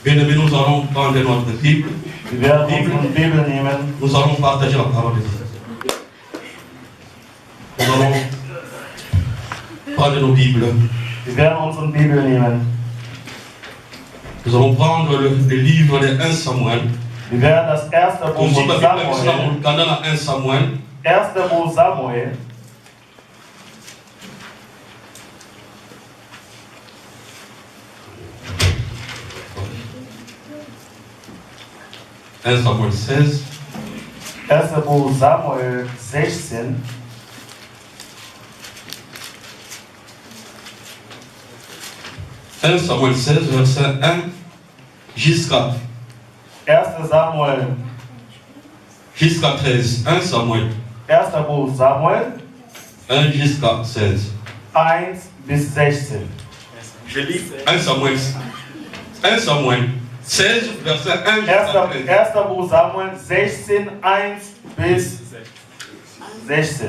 Bien-aimés, nous allons prendre notre Bible. Nous allons partager la parole de Dieu. Nous allons prendre nos Bibles. Nous allons prendre le livre de 1 Samuel. Wir werden das erste Buch von Samuel, 1 Samuel. Erste Buch Samuel, Samuel 16. Erste Buch Samuel 16. Samuel 16, verset 1 jusqu'à 1. Samuel jusqu'à 13. 1 Samuel. Erster Buch Samuel 1 jusqu'à 16. 1 bis 16. Je lis 1 Samuel. 1 Samuel 16, verset 1 jusqu'à 13. 1. Buch Samuel 16, 1 bis 16.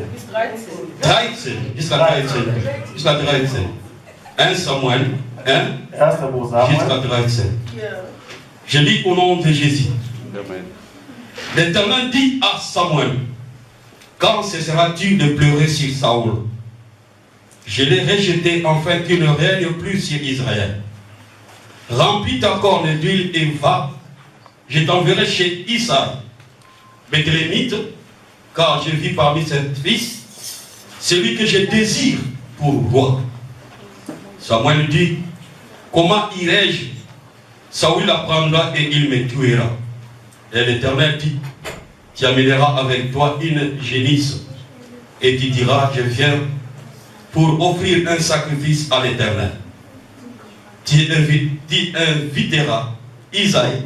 13, jusqu'à 13. Jusqu'à 13. 1 Samuel 1 Buch Samuel. jusqu'à 13. Je lis au nom de Jésus. L'Éternel dit à Samuel, quand cesseras-tu de pleurer sur Saoul? Je l'ai rejeté afin qu'il ne règne plus sur Israël. Remplis ta corne d'huile et va, je t'enverrai chez Isaïe, Béthlémite, car je vis parmi ses fils, celui que je désire pour roi. Samuel dit, comment irai-je? Saoul apprendra et il me tuera. Et l'Éternel dit, tu amèneras avec toi une génisse, et tu diras, je viens pour offrir un sacrifice à l'Éternel. Tu inviteras Isaïe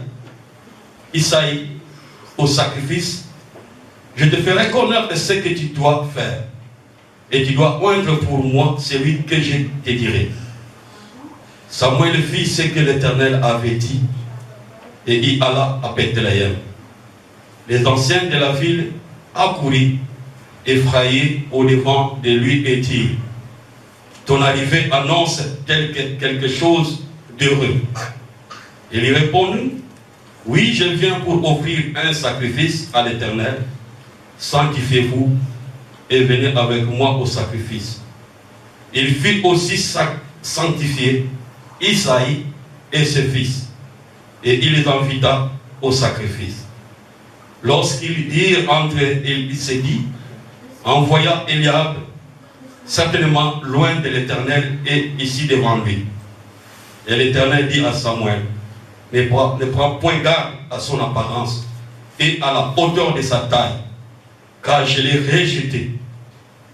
au sacrifice. Je te ferai connaître ce que tu dois faire. Et tu dois oindre pour moi celui que je te dirai. Samuel fit ce que l'Éternel avait dit. Et il alla à Bethléem. Les anciens de la ville accoururent, effrayés au devant de lui et dirent, ton arrivée annonce quelque chose d'heureux. Il lui répondit, oui, je viens pour offrir un sacrifice à l'Éternel. Sanctifiez-vous et venez avec moi au sacrifice. Il fit aussi sanctifier Isaïe et ses fils, et il les invita au sacrifice. Lorsqu'ils dirent entre eux, il se dit, envoya Eliab, certainement loin de l'Éternel et ici devant lui. Et l'Éternel dit à Samuel, ne prends point garde à son apparence et à la hauteur de sa taille, car je l'ai rejeté.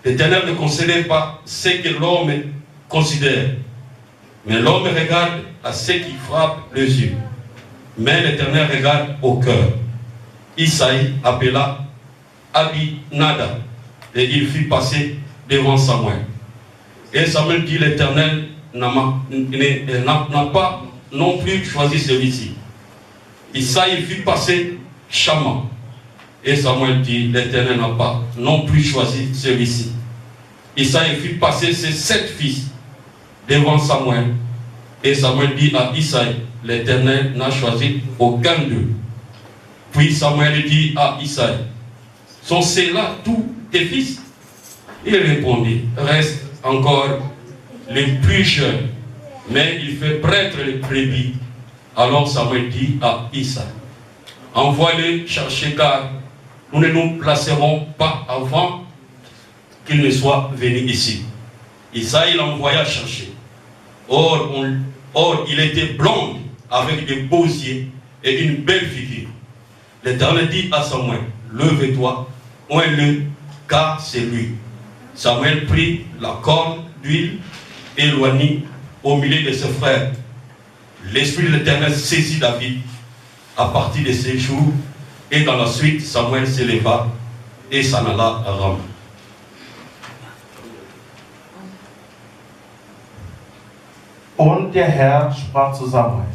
L'Éternel ne considère pas ce que l'homme considère, mais l'homme regarde à ce qui frappe les yeux. Mais l'Éternel regarde au cœur. Isaïe appela Abinadab et il fit passer devant Samuel. Et Samuel dit, l'Éternel n'a pas non plus choisi celui-ci. Isaïe fit passer Shama. Et Samuel dit, l'Éternel n'a pas non plus choisi celui-ci. Isaïe fit passer ses 7 fils devant Samuel. Et Samuel dit à Isaïe, l'Éternel n'a choisi aucun d'eux. Puis Samuel dit à Isaïe, sont ceux-là tous tes fils? Il répondit, reste encore les plus jeunes, mais il fait prêtre les brebis. Alors Samuel dit à Isaïe, envoie-les chercher, car nous ne nous placerons pas avant qu'il ne soit venu ici. Isaïe l'envoya chercher. Or, il était blond, avec des beaux yeux et une belle figure. L'Éternel dit à Samuel, lève-toi, oins-le, car c'est lui. Samuel prit la corne d'huile, éloigné au milieu de ses frères. L'Esprit de l'Éternel saisit David à partir de ces jours, et dans la suite, Samuel s'éleva et s'en alla à Rama. Und der Herr sprach zu Samuel,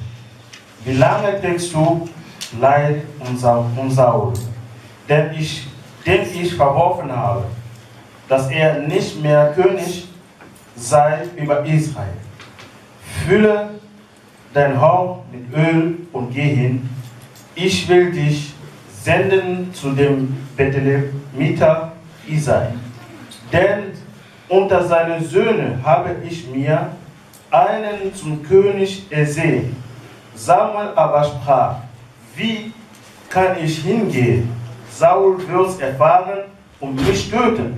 wie lange trägst du Leid um Saul, den ich verworfen habe, dass er nicht mehr König sei über Israel. Fülle dein Haupt mit Öl und geh hin. Ich will dich senden zu dem Bethlehemiter Isaïe. Denn unter seine Söhne habe ich mir einen zum König ersehen. Samuel aber sprach, wie kann ich hingehen? Saul wird erfahren und mich töten.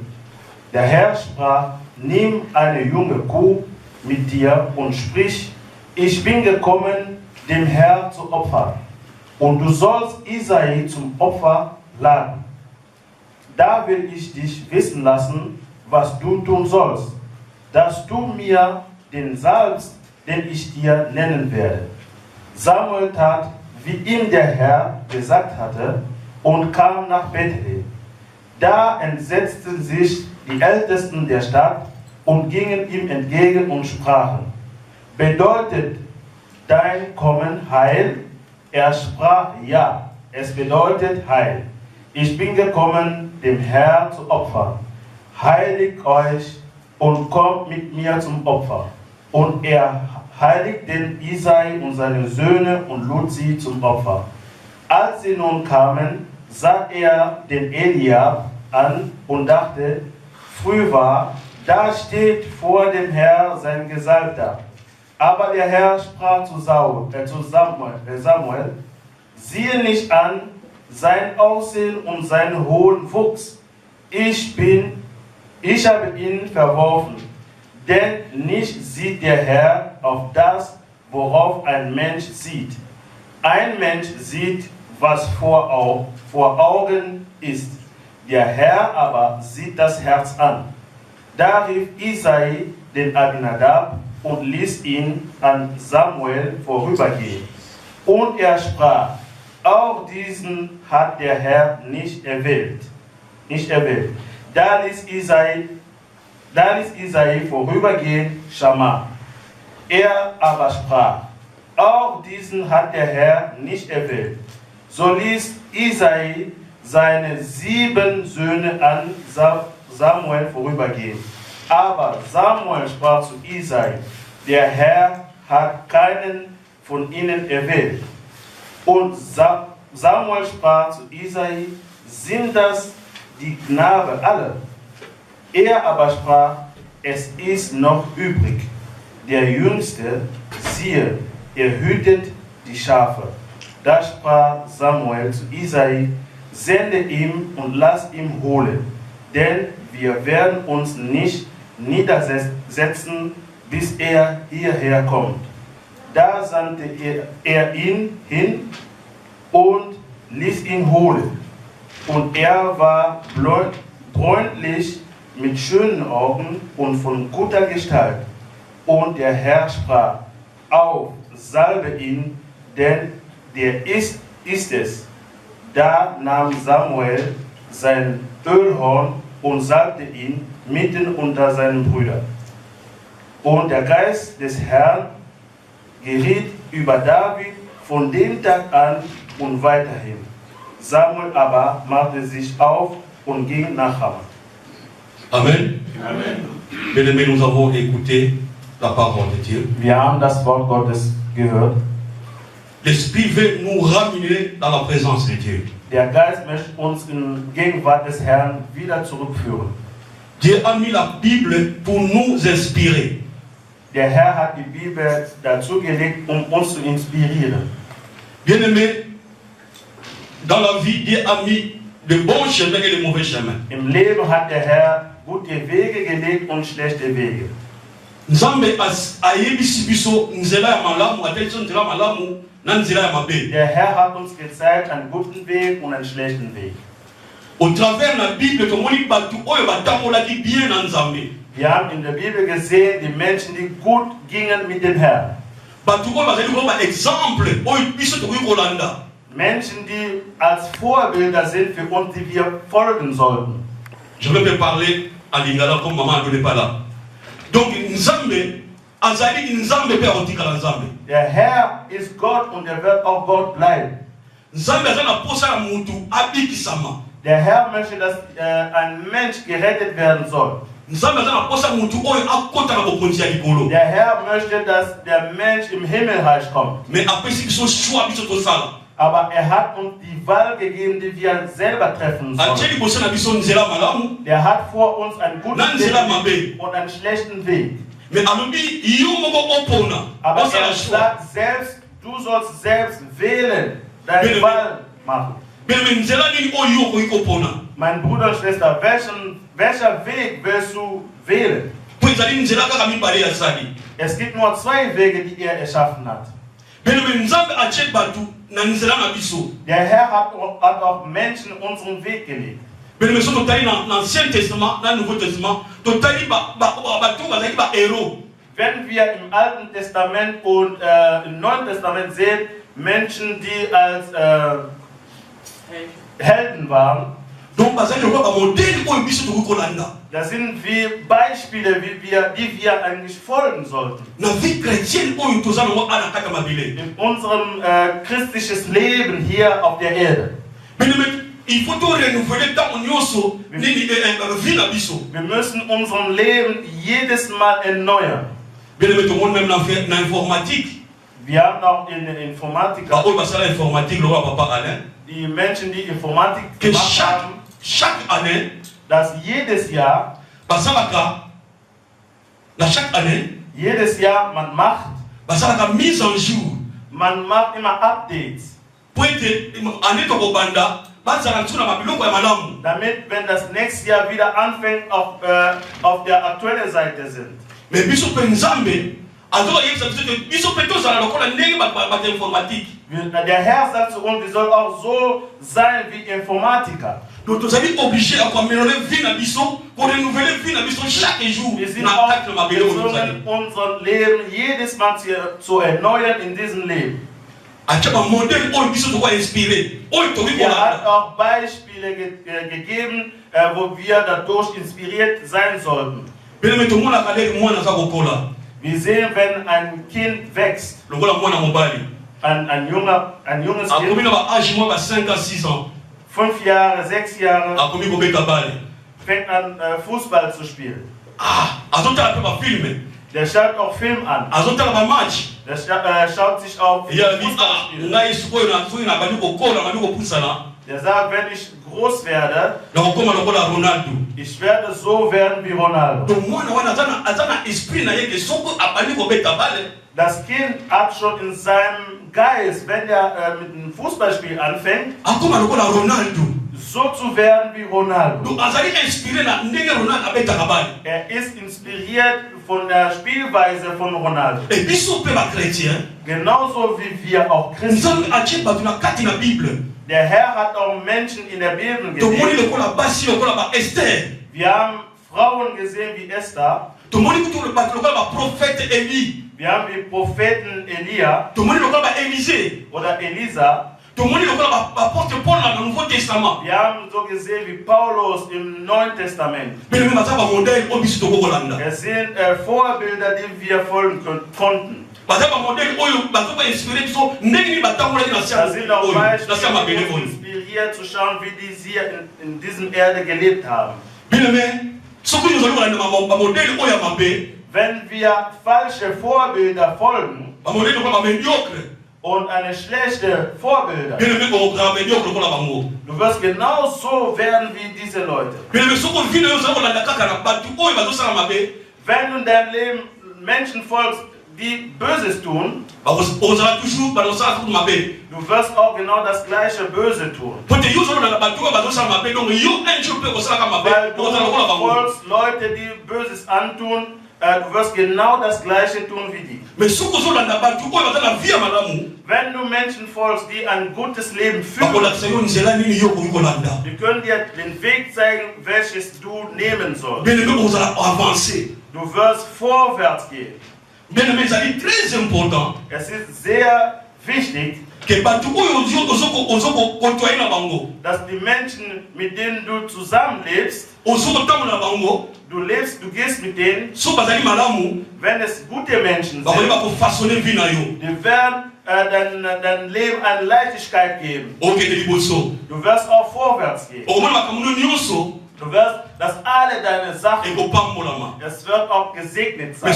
Der Herr sprach, nimm eine junge Kuh mit dir und sprich, ich bin gekommen, dem Herrn zu opfern. Und du sollst Isaïe zum Opfer laden. Da will ich dich wissen lassen, was du tun sollst, dass du mir den salbst, den ich dir nennen werde. Samuel tat, wie ihm der Herr gesagt hatte, und kam nach Bethlehem. Da entsetzten sich die Ältesten der Stadt und gingen ihm entgegen und sprachen, bedeutet dein Kommen Heil? Er sprach, ja, es bedeutet Heil. Ich bin gekommen, dem Herrn zu opfern. Heiligt euch und kommt mit mir zum Opfer. Und er heiligt den Isai und seine Söhne und lud sie zum Opfer. Als sie nun kamen, sah er den Eliab an und dachte, fürwahr, da steht vor dem Herrn sein Gesalbter. Aber der Herr sprach zu Samuel, siehe nicht an sein Aussehen und seinen hohen Wuchs. Ich habe ihn verworfen, denn nicht sieht der Herr auf das, worauf ein Mensch sieht. Ein Mensch sieht, was vor Augen ist. Der Herr aber sieht das Herz an. Da rief Isai den Abinadab und ließ ihn an Samuel vorübergehen. Und er sprach, auch diesen hat der Herr nicht erwählt. Da ließ Isai vorübergehen Schamma. Er aber sprach, auch diesen hat der Herr nicht erwählt. So ließ Isai seine 7 Söhne an Samuel vorübergehen. Aber Samuel sprach zu Isai, der Herr hat keinen von ihnen erwählt. Und Samuel sprach zu Isai, sind das die Knaben alle? Er aber sprach, es ist noch übrig. Der Jüngste, siehe, er hütet die Schafe. Da sprach Samuel zu Isai, sende ihm und lass ihn holen, denn wir werden uns nicht niedersetzen, bis er hierher kommt. Da sandte er ihn hin und ließ ihn holen. Und er war bräunlich mit schönen Augen und von guter Gestalt. Und der Herr sprach, auf, salbe ihn, denn der ist es. Da nahm Samuel sein Ölhorn und salbte ihn mitten unter seinen Brüdern. Und der Geist des Herrn geriet über David von dem Tag an und weiterhin. Samuel aber machte sich auf und ging nach Rama. Amen. Amen. Bien-aimés, nous avons écouté la parole de Dieu. Wir haben das Wort Gottes gehört. L'Esprit veut nous ramener dans la présence de Dieu. Der Geist möchte uns in Gegenwart des Herrn wieder zurückführen. Dieu a mis la Bible pour nous inspirer. Der Herr hat die Bibel dazu gelegt, uns zu inspirieren. Bien-aimés, dans la vie, Dieu a mis de bons chemins et de mauvais chemins. Im Leben hat der Herr gute Wege gelegt und schlechte Wege. Nzambe ayebisi biso nzela ya malamu ateliso nzela malamu na nzela ya mabe. Der Herr hat uns gezeigt einen guten Weg und einen schlechten Weg. Au travers de la Bible, tomoni batu oyo batamolaki bien na Nzambe. Wir haben in der Bibel gesehen, die Menschen, die gut gingen mit dem Herrn. Batu oyo bazali ko ba exemple oyo biso tokoki kolanda. Menschen, die als Vorbilder sind für uns, die wir folgen sollten. Je vais me parler à Lingala comme maman n'est pas là. Donc Nzambe azali Nzambe pe otikala Nzambe. Der Herr ist Gott und er wird auch Gott bleiben. Nzambe azana posa ya mutu abikisama. Der Herr möchte, dass ein Mensch gerettet werden soll. Der Herr möchte, dass der Mensch im Himmelreich kommt. Aber er hat uns die Wahl gegeben, die wir selber treffen sollen. Der hat vor uns einen guten Weg und einen schlechten Weg. Aber er sagt selbst, du sollst selbst wählen, deine Wahl machen. Mein Bruder und Schwester, welcher Weg wirst du wählen? Es gibt nur 2 Wege, die er erschaffen hat. Der Herr hat auch Menschen unseren Weg gelegt. Wenn wir im Alten Testament und im Neuen Testament sehen, Menschen, die als Helden waren, Donc, modèle au biso de Rukolanda. Da sind wir Beispiele, die wir eigentlich folgen sollten. La vie chrétienne, In unserem christliches Leben hier auf der Erde. Il faut renouveler tant Wir müssen unser Leben jedes Mal erneuern. Wir haben auch in der Informatik die Menschen, die Informatik gemacht haben, chaque année, dass jedes Jahr man macht, mise en jour. man macht immer Updates. Damit, wenn das nächste Jahr wieder anfängt, auf der aktuellen Seite sind. Mais biso penzambe, der Herr sagt zu uns, wir sollen auch so sein wie Informatiker. Donc nous sommes obligés à améliorer vie na biso, pour renouveler vie na biso chaque jour. Wir sind auch gezwungen, unser Leben jedes Mal zu erneuern in diesem Leben. Er hat auch Beispiele gegeben, wo wir dadurch inspiriert sein sollten. Wir sehen, wenn ein Kind wächst, ein junges Kind, 5 Jahre, 6 Jahre, fängt an Fußball zu spielen. Der schaut auch Film an. Der schaut sich auch Fußballspiele. Der sagt, wenn ich groß werde, ich werde so werden wie Ronaldo. Das Kind hat schon in seinem Geist, wenn er mit einem Fußballspiel anfängt, so zu werden wie Ronaldo. Er ist inspiriert von der Spielweise von Ronaldo. Genauso wie wir auch Christen. Der Herr hat auch Menschen in der Bibel gesehen. Wir haben Frauen gesehen wie Esther. Wir haben die Propheten Elia oder Elisa. Wir haben so gesehen wie Paulus im Neuen Testament. Es sind Vorbilder, die wir folgen konnten. Da sind auch Beispiele, inspiriert zu schauen, wie die sie in diesem Erde gelebt haben. Wenn wir falsche Vorbilder folgen und eine schlechte Vorbilder, du wirst genauso werden wie diese Leute. Wenn du in deinem Leben Menschen folgst, die Böses tun, du wirst auch genau das gleiche Böse tun. Weil du folgst Leute, die Böses antun, du wirst genau das gleiche tun wie die. Wenn du Menschen folgst, die ein gutes Leben führen, die können dir den Weg zeigen, welches du nehmen sollst. Du wirst vorwärts gehen. Bien-aimé, ça est très important. Es ist sehr wichtig, dass die Menschen, mit denen du zusammenlebst, du lebst, du gehst mit denen, wenn es gute Menschen sind, die werden dein Leben eine Leichtigkeit geben. Du wirst auch vorwärts gehen. Du wirst, dass alle deine Sachen, es wird auch gesegnet sein.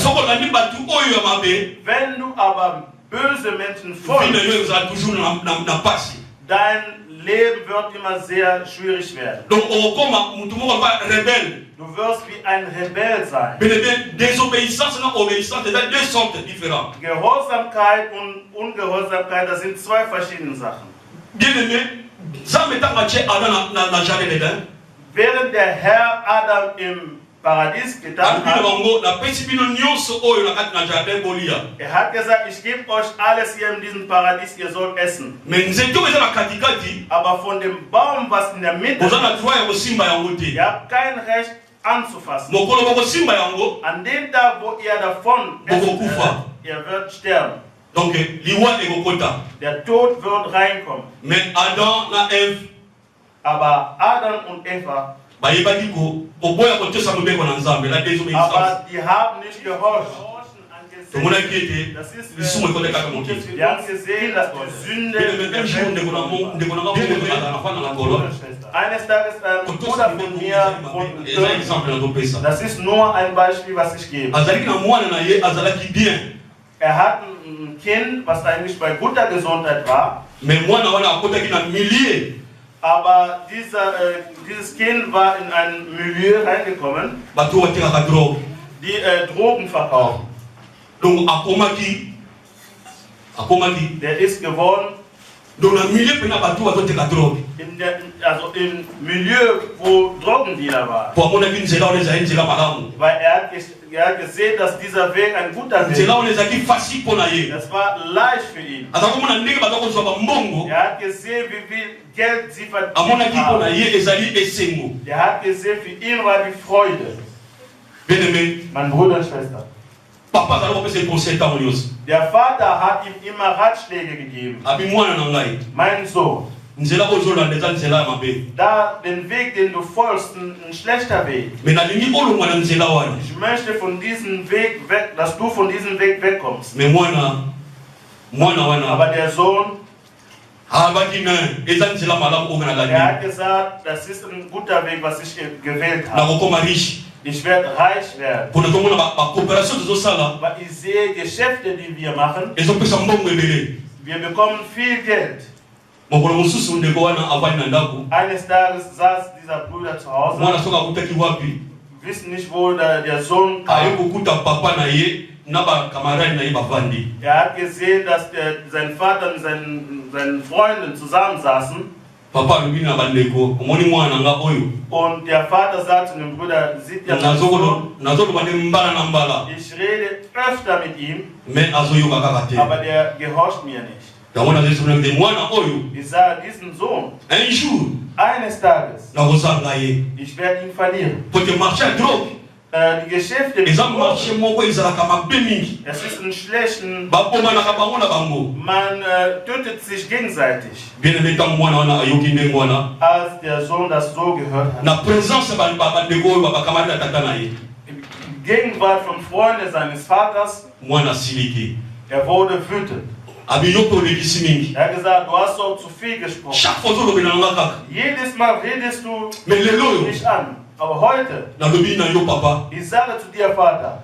Wenn du aber böse Menschen folgst, dein Leben wird immer sehr schwierig werden. Du wirst wie ein Rebell sein. Gehorsamkeit und Ungehorsamkeit, das sind zwei verschiedene Sachen. Während der Herr Adam im Paradies getan hat, er hat gesagt, ich gebe euch alles hier in diesem Paradies, ihr sollt essen. Aber von dem Baum, was in der Mitte ist, ihr habt kein Recht anzufassen. An dem Tag, wo ihr davon essen werdet, ihr werdet sterben. Donc, der Tod wird reinkommen. Mais Adam et Ève, Aber Adam und Eva, aber die haben nicht gehorcht. Das ist, wir haben gesehen, dass die Sünde eines Tages ein Bruder von mir, das ist nur ein Beispiel, was ich gebe. Er hat ein Kind, was eigentlich bei guter Gesundheit war, aber dieses Kind war in ein Milieu reingekommen, die Drogen verkaufen. Der ist geworden im Milieu, wo Drogendealer war. Weil er hat gesehen, dass dieser Weg ein guter Weg ist. Das war leicht für ihn. Er hat gesehen, wie viel Geld sie verdient haben. Er hat gesehen, für ihn war die Freude. Mein Bruder und Schwester. Der Vater hat ihm immer Ratschläge gegeben. Mein Sohn, da den Weg, den du folgst, ein schlechter Weg. Ich möchte von diesem Weg weg, dass du von diesem Weg wegkommst. Aber der Sohn, er hat gesagt, das ist ein guter Weg, was ich gewählt habe. Ich werde reich werden. Weil ich sehe Geschäfte, die wir machen. Wir bekommen viel Geld. Eines Tages saß dieser Bruder zu Hause. Wir wissen nicht, wo der Sohn kam. Er hat gesehen, dass sein Vater und seinen Freunden zusammensaßen. Und der Vater sagt zu dem Bruder, sieht ja, ich rede öfter mit ihm, aber der gehorcht mir nicht. Ich sage, diesen Sohn, eines Tages, ich werde ihn verlieren. Die Geschäfte, es ist ein schlechten, man tötet sich gegenseitig. Als der Sohn das so gehört hat. In Gegenwart von Freunden seines Vaters, er wurde wütend. Er hat gesagt, du hast so zu viel gesprochen. Jedes Mal redest du mich an. Aber heute, ich sage zu dir, Vater,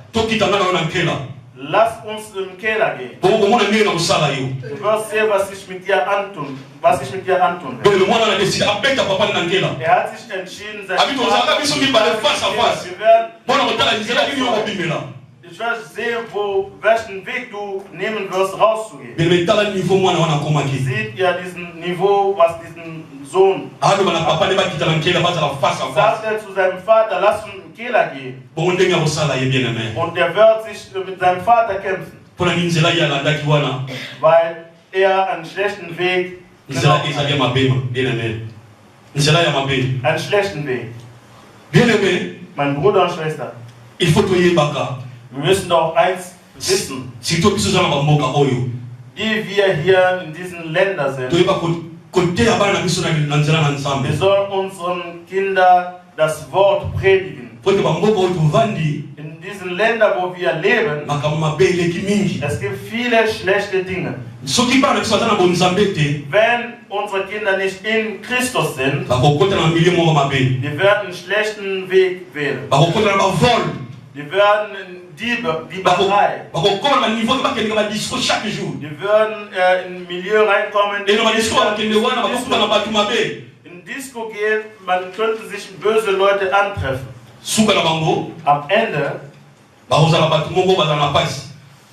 lass uns im Keller gehen. Du wirst sehen, was ich mit dir antun werde. Er hat sich entschieden, ich werde sehen, welchen Weg du nehmen wirst, rauszugehen. Seht ihr diesen Niveau, was diesen Sohn sagt er zu seinem Vater, lass uns im Keller gehen. Und er wird sich mit seinem Vater kämpfen, weil er einen schlechten Weg einen schlechten Weg. Mein Bruder und Schwester, wir müssen doch eins wissen, die wir hier in diesen Ländern sind. Wir sollen unseren Kindern das Wort predigen. In diesen Ländern, wo wir leben, es gibt viele schlechte Dinge. Wenn unsere Kinder nicht in Christus sind, die werden einen schlechten Weg wählen. Die werden Dieberei. Die würden in ein Milieu reinkommen, in Disco gehen, man könnte sich böse Leute antreffen. Am Ende,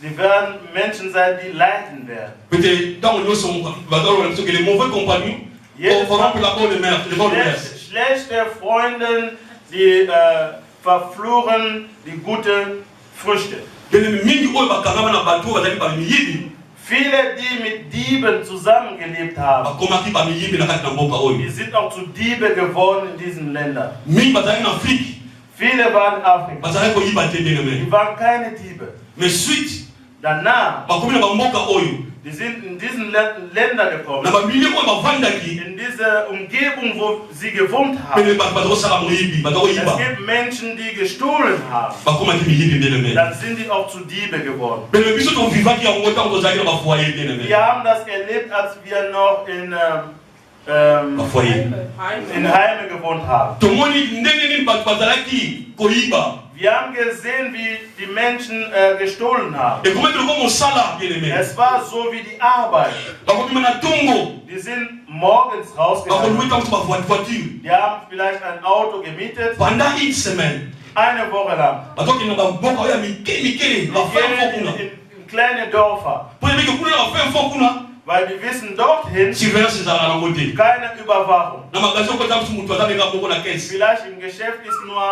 die werden Menschen sein, die leiden werden. Schlechte Freunde, die verfluchen die gute Früchte. Viele, die mit Dieben zusammengelebt haben, die sind auch zu Diebe geworden in diesen Ländern. Viele waren in Afrika, die waren keine Diebe. Danach, die Die sind in diesen Länder gekommen, na bamilieu oyo bavandaki in diese Umgebung, wo sie gewohnt pene haben. bato bazosala moyibi baza Es koyiba gibt Menschen, die gestohlen haben. bakomaki miyibi bien-aimé. Dann sind die auch zu Diebe geworden. bien-aimé biso tovivaki yango ntango tozalaki na bafoyer bien-aimé. Wir haben das erlebt, als wir noch in bafoyer Heime gewohnt haben. tomoni ndenge nini bato bazalaki koyiba Wir haben gesehen, wie die Menschen gestohlen haben. ekomaki loko mosala bien-aimé. Es war so wie die Arbeit. bakobima na ntongo Die sind morgens rausgegangen. bakolui ntango so bavoiture Die haben vielleicht ein Auto gemietet, pendant une semaine eine Woche lang. bazokende na baboka oyo ya mike Die bafin fo gehen kuna in kleine Dörfer, po ebiki kuna na bafin fo kuna weil die wissen, dorthin surveillance ezalaka nango te keine Überwachung. na magasin okota biso moto aza ndenga moko na kese Vielleicht im Geschäft ist nur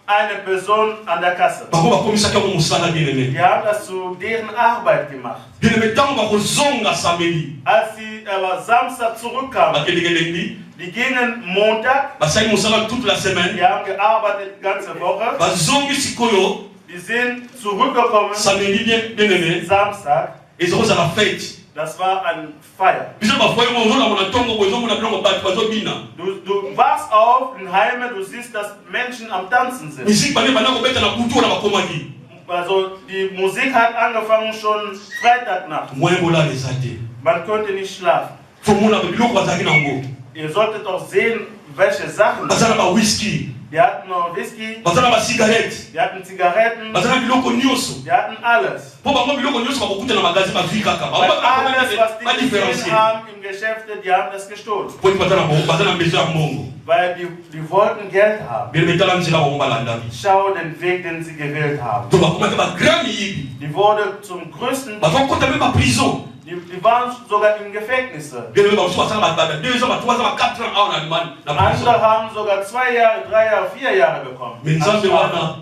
eine Person an der Kasse. bango bakomisaki yango mosala bien-aimé. Die haben das zu deren Arbeit gemacht. bien-aimé ntango bakozonga samedi Als sie aber Samstag zurückkamen, bakendeke lendi die gingen Montag, basali mosala toute la semaine die haben gearbeitet die ganze Woche, bazongi sikoyo die sind zurückgekommen samedi bien-aimé Samstag. ezokozala fete Das war ein Feier. biso bafoye mo ozolangona ntongo boye ezomona biloko bato bazobina Du wachst auf in Heime, du siehst, dass Menschen am Tanzen sind. misiki bane banda kobeta na butu wana bakomaki Also die Musik hat angefangen schon Freitagnacht. moyen bolala eza te Man konnte nicht schlafen. fomona biloko bazalaki nango Ihr solltet doch sehen, welche Sachen. baza na bawhiski Die hatten noch Whisky, baza na basigarete die hatten Zigaretten, baza na biloko nyonso die hatten alles. mpo bango biloko nyonso bakokuta na magasin bazwi kaka Weil alles, was die gesehen badifferencie haben im Geschäft, die haben das gestohlen. po eti baza na besoin ya mbongo Weil die wollten Geld haben. bien betala nzela bango balandaki Schau den Weg, den sie gewählt haben. to bakomaki bagrand miyibi Die wurde zum größten, bazokota mpe baprison die waren sogar in Gefängnisse. bien bamosusu basala 2 ans 3 ans 4 ans awa na allemagne na prison Andere haben sogar 2 Jahre, 3 Jahre, 4 Jahre bekommen. me nzambe wana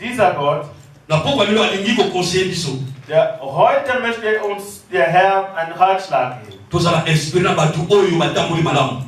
Dieser Gott, na pokwa lelo alingi kokonseye biso heute möchte uns der Herr einen Ratschlag geben. tozala inspire na bato oyo batamboli malamu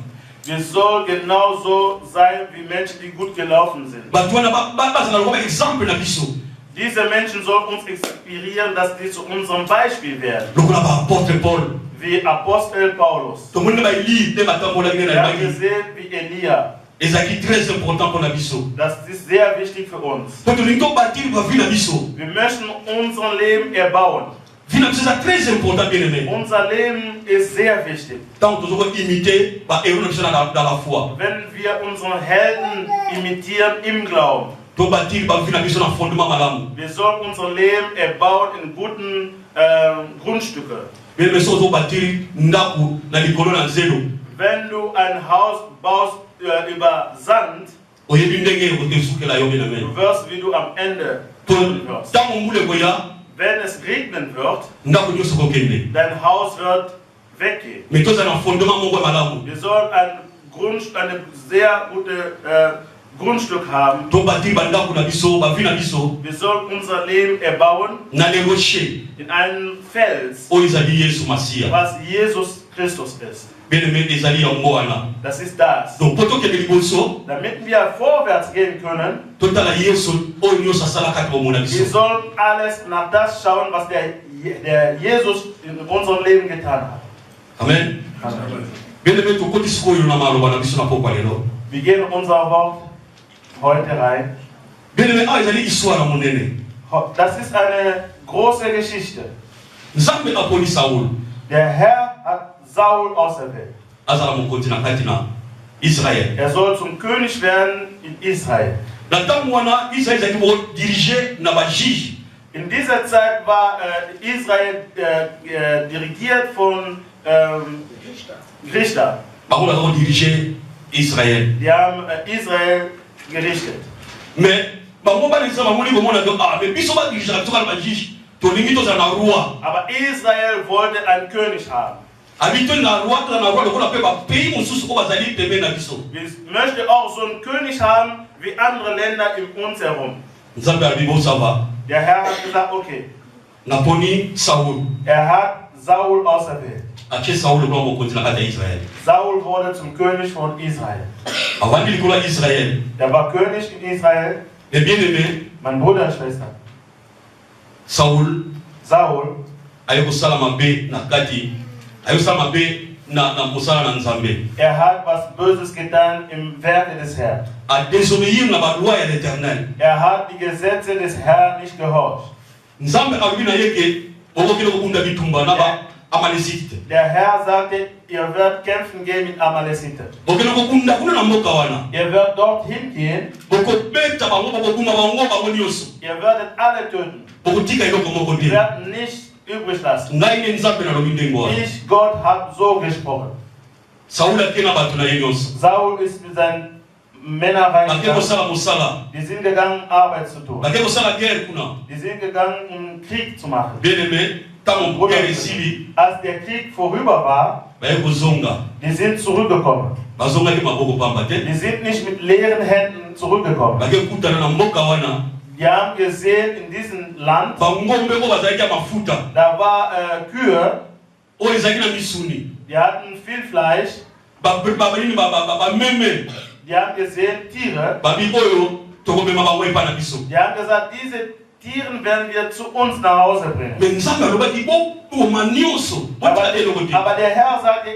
Wir sollen genauso sein wie Menschen, die gut gelaufen sind. bato wana bazala lokoba exemple na biso Diese Menschen sollen uns inspirieren, dass die zu unserem Beispiel werden. lokola baapôtre paul Wie Apostel Paulus. tomoni na baeli nde batambolaki nde na Wir haben allemagne gesehen, wie Elia. ezalaki très important mpo na biso Das ist sehr wichtig für uns. po tolingi tobatili bavi na biso Wir möchten unser Leben erbauen. vi na biso eza très important bien aimé Unser Leben ist sehr wichtig. ntango tozokoimite bahéros na biso dans la foi Wenn wir unseren Helden imitieren im Glauben. tobatili bavi na biso na fondement malamu Wir sollen unser Leben erbauen in guten Grundstücke. bien aimé so ozobatili ndako na likolo na nzelo Wenn du ein Haus baust über Sand, oyebi ndenge ezukela yo bien aimé du wirst, wie du am Ende tun wirst. ntango mbula ekoya Wenn es regnen wird, ndako nyonso kokende dein Haus wird weggehen. me tozala na fondement moko ya malamu Wir sollen eine sehr gute Grundstück haben. tobatili bandako na biso bavi na biso Wir sollen unser Leben erbauen na le rocher in einem Fels, oyo ezali yesu masiya was Jesus Christus ist. bien aimé ezali yango wana Das ist das. donc po tokende liboso Damit wir vorwärts gehen können, totala yesu oyo nyonso asalaka te bomona wir biso sollen alles nach das schauen, was der Jesus in unserem Leben getan hat. amen bien aimé tokoti sikoyo na maloba na biso na pokwa lelo Wir gehen in unser Wort heute rein. bien aimé awa ezali histoire ya monene Das ist eine große Geschichte. nzambe aponi saul Der Herr hat Saul auserwählt. azala mokonzi na kati na israel Er soll zum König werden in Israel. na ntango wana israel ezalaki kodirige na bajuge In dieser Zeit war Israel dirigiert von Richter. bango baza kodirige israel Die haben Israel gerichtet. mais bango balekisa bamoni komona ke me biso badirigeaka biso kaka na bajuge tolingi tozala na roi Aber Israel wollte einen König haben. abi toni na roi tozala na roi lokola mpe bapays mosusu oyo bazali pembe na biso Wir möchten auch so einen König haben wie andere Länder um uns herum. nzambe alobi bosava Der Herr hat gesagt, okay, naponi saul er hat Saul auserwählt. atie saul lokola mokonzi na kati ya israel Saul wurde zum König von Israel. avandi likolo ya israel Er war König in Israel. e bien aimé Mein Bruder und Schwester. saul Saul ayekosala mabe na kati ayekosala mabe na mosala na Nzambe. hat was Böses getan im Werke des Herrn. A désobéir na ba loi ya l'Éternel. Hat die Gesetze des Herrn nicht gehorcht. Nzambe alobi na yeke okokende kokunda bitumba na ba Amalekite. Der Herr sagte, ihr werdet kämpfen gehen mit Amalekite. Okende kokunda kuna na mboka wana. Ihr werdet dorthin gehen. Bokobeta bango bokuma bango bango nyonso. Ihr werdet alle töten. Bokotika eloko moko te. Ihr werdet nicht übrig lassen. Ngai ne Nzambe na lobi ndengo wana. Ich, Gott, habe so gesprochen. Saul akena bato na ye nyonso. Saul ist mit seinen Männern reingegangen. Die sind gegangen, Arbeit zu tun. Die sind gegangen, um Krieg zu machen. Als der Krieg vorüber war, die sind zurückgekommen. Die sind nicht mit leeren Händen zurückgekommen. Die haben gesehen, in diesem Land, da war Kühe, die hatten viel Fleisch. Die haben gesehen Tiere. Die haben gesagt, diese Tiere werden wir zu uns nach Hause bringen. Aber der Herr sagte,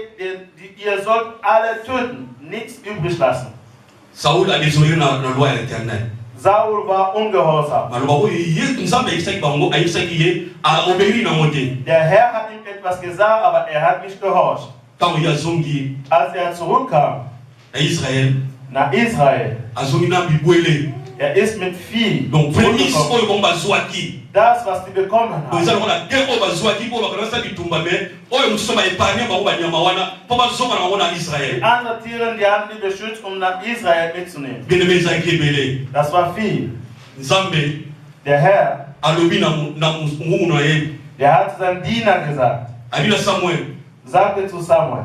ihr sollt alle töten, nichts übrig lassen. Saul a désobéi na loi de l'Éternel. Saul war ungehorsam. Der Herr hat ihm etwas gesagt, aber er hat nicht gehorcht. Als er zurückkam nach Israel, er ist mit Vieh. Das, was die bekommen haben. Die anderen Tiere, die haben die beschützt, um nach Israel mitzunehmen. Das war viel. Der Herr, der hat seinem Diener gesagt, sagte zu Samuel,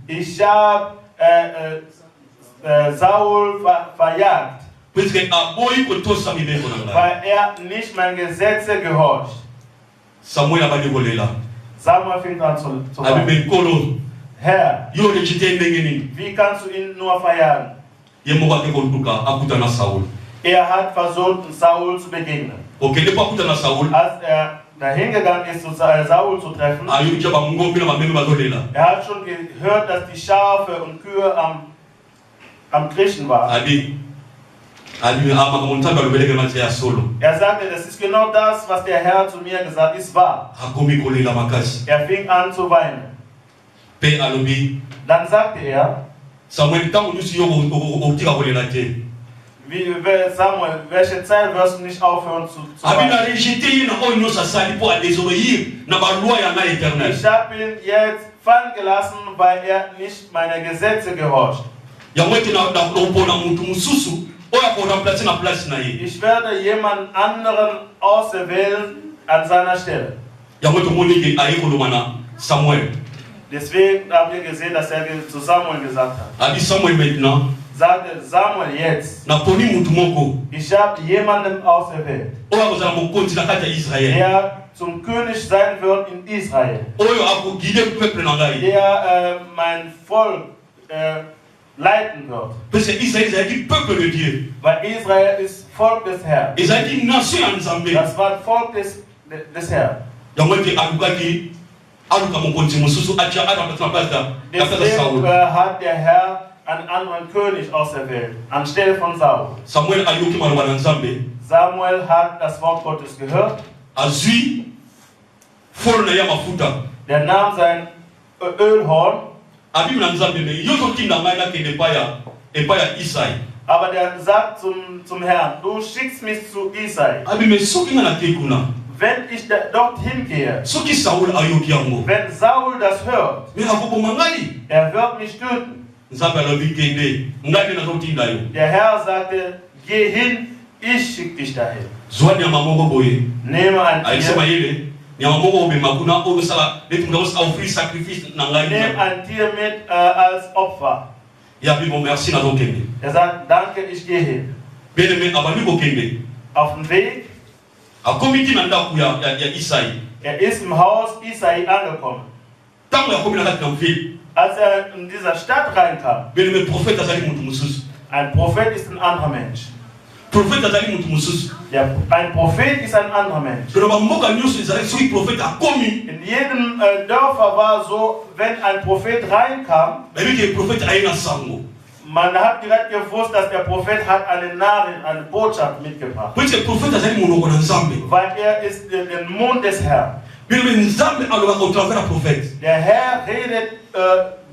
ich habe Saul verjagt, weil er nicht meine Gesetze gehorcht. Samuel fing an zu weinen. Herr, wie kannst du ihn nur verjagen? Er hat versucht, Saul zu begegnen. Als er dahin gegangen ist, Saul zu treffen, er hat schon gehört, dass die Schafe und Kühe am Kriechen waren. Er sagte, das ist genau das, was der Herr zu mir gesagt hat, ist wahr. Er fing an zu weinen. Dann sagte er, Samuel, welche Zeit wirst du nicht aufhören zu weinen? Ich habe ihn jetzt fallen gelassen, weil er nicht meine Gesetze gehorcht. Ich werde jemand anderen auserwählen an seiner Stelle. Deswegen haben wir gesehen, dass er zu Samuel gesagt hat. Sagte Samuel jetzt, ich habe jemanden auserwählt, der zum König sein wird in Israel, der mein Volk leiten wird. Weil Israel ist Volk des Herrn. Das war Volk des Herrn. Deswegen hat der Herr einen anderen König auserwählt, anstelle von Saul. Samuel hat das Wort Gottes gehört. Der nahm sein Ölhorn. Aber der sagt zum Herrn, du schickst mich zu Isai. Wenn ich dorthin gehe, wenn Saul das hört, er wird mich töten. Der Herr sagte, geh hin, ich schicke dich dahin. Nehme ein Tier. Nimm ein Tier mit als Opfer. Er sagt, danke, ich gehe hin. Auf dem Weg, er ist im Haus Isai angekommen. Als er in dieser Stadt reinkam, ein Prophet ist ein anderer Mensch. prophète azali mutu mususu. Ein Prophet ist ein anderer Mensch. Pero bamboka nyonso ezali soki prophète akomi. In jedem Dörfer war so, wenn ein Prophet reinkam, Babi ke prophète aina sango. man hat direkt gewusst, dass der Prophet hat eine Nachricht, eine Botschaft mitgebracht. Parce que prophète azali monoko na Nzambe. Weil er ist der Mund des Herrn. Bilo Nzambe alobaka au travers la prophète. Der Herr redet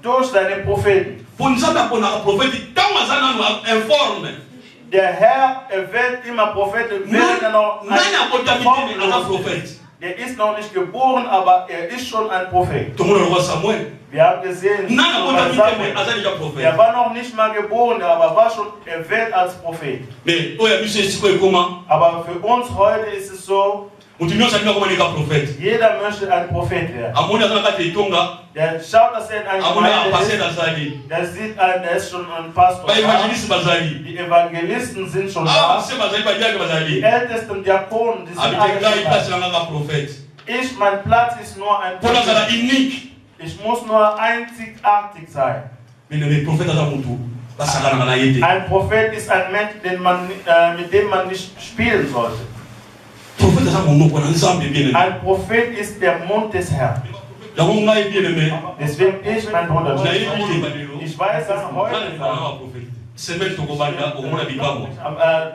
durch seine Propheten. Pour Nzambe aponaka prophète tant azali nanu informe. Der Herr erwählt immer Propheten, während er noch ein Prophet. Der ist noch nicht geboren, aber er ist schon ein Prophet. Wir haben gesehen, er war noch nicht mal geboren, aber war schon erwählt als Prophet. Aber für uns heute ist es so, jeder möchte ein Prophet werden. Der schaut, dass er in einer Gemeinde ist. Der sieht, der ist schon ein Pastor. Die Evangelisten sind schon da. Die ältesten Diakonen, die sind alle da. Mein Platz ist nur ein Prophet. Ich muss nur einzigartig sein. Ein Prophet ist ein Mensch, mit dem man nicht spielen sollte. Ein Prophet ist der Mund des Herrn. Deswegen mein Bruder, ich weiß, dass heute,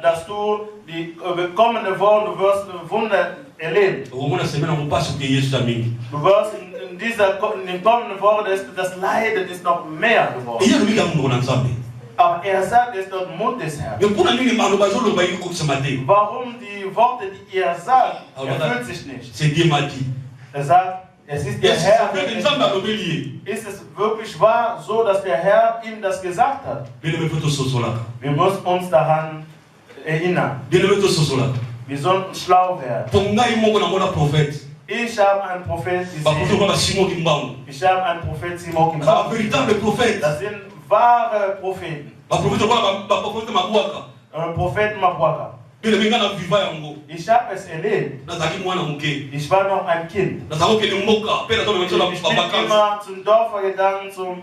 dass du die kommende Woche, du wirst Wunder erleben. Du wirst in den kommenden Wochen, das Leiden ist noch mehr geworden. Aber er sagt, es ist der Mund des Herrn. Warum die Worte, die er sagt, erfüllt sich nicht? Er sagt, es ist der Herr. Ist es wirklich wahr, so dass der Herr ihm das gesagt hat? Wir müssen uns daran erinnern. Wir sollten schlau werden. Ich habe einen Prophet gesehen. Ich habe einen Prophet Simon Kimbang. Das sind wahre Propheten. Propheten Mabuaka. Ich habe es erlebt. Ich war noch ein Kind. Ich bin immer zum Dorf gegangen, zum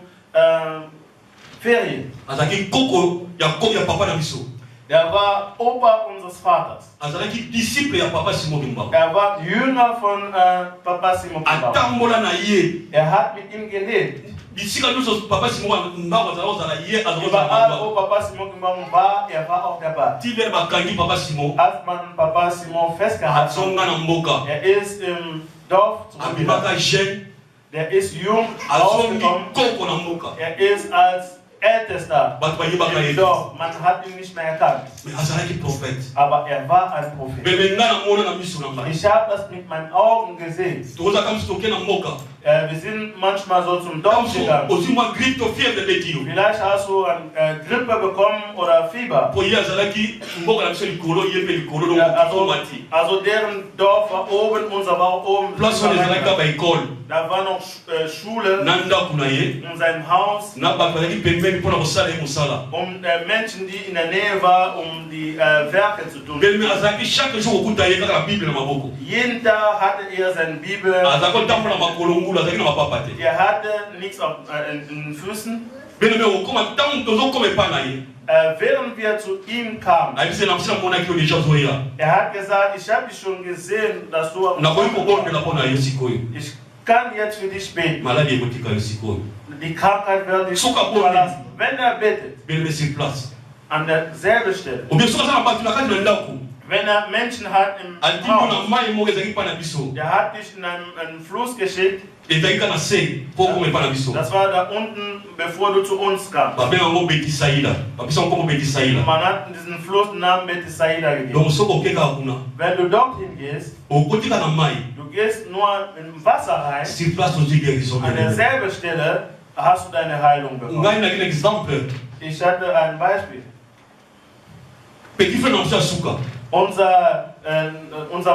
Ferien. Er war Opa unseres Vaters. Er war Jünger von Papa Simon Kimbang. Er hat mit ihm gelebt. Überall, wo Papa Simon Kimbang war, er war auch dabei. Als man Papa Simon festgehalten hat, er ist im Dorf zurückgegangen. Der ist jung rausgekommen. Er ist als Ältester im Dorf. Man hat ihn nicht mehr erkannt. Aber er war ein Prophet. Ich habe das mit meinen Augen gesehen. Wir sind manchmal so zum Dorf gegangen. Vielleicht hast du eine Grippe bekommen oder Fieber. Also deren Dorf war oben, unser war oben. Da war noch Schule in seinem Haus. Menschen, die in der Nähe waren, um die Werke zu tun. Jeden Tag hatte er seine Bibel. Er hatte nichts auf den Füßen. Während wir zu ihm kamen, er hat gesagt, ich habe dich schon gesehen, dass du ich kann jetzt für dich beten. Die Krankheit wird dich verlassen. Wenn er betet, an derselben Stelle. Wenn er Menschen hat im Haus, der hat dich in einen Fluss geschickt. Das war da unten, bevor du zu uns kamst. Man hat diesen Fluss den Namen Bethsaida gegeben. Wenn du dorthin gehst, du gehst nur im Wasser rein, an derselben Stelle hast du deine Heilung bekommen. Ich hatte ein Beispiel. Unser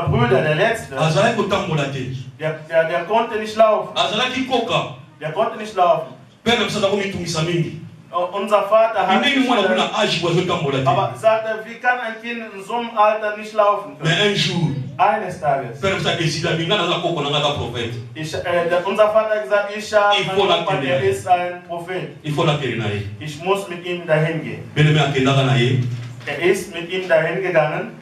Bruder, der Letzte, der konnte nicht laufen. Der konnte nicht laufen. Unser Vater hat nicht aber sagte, wie kann ein Kind in so einem Alter nicht laufen können? Eines Tages. Unser Vater hat gesagt, er ist ein Prophet. Ich muss mit ihm dahin gehen. ist mit ihm dahin gegangen.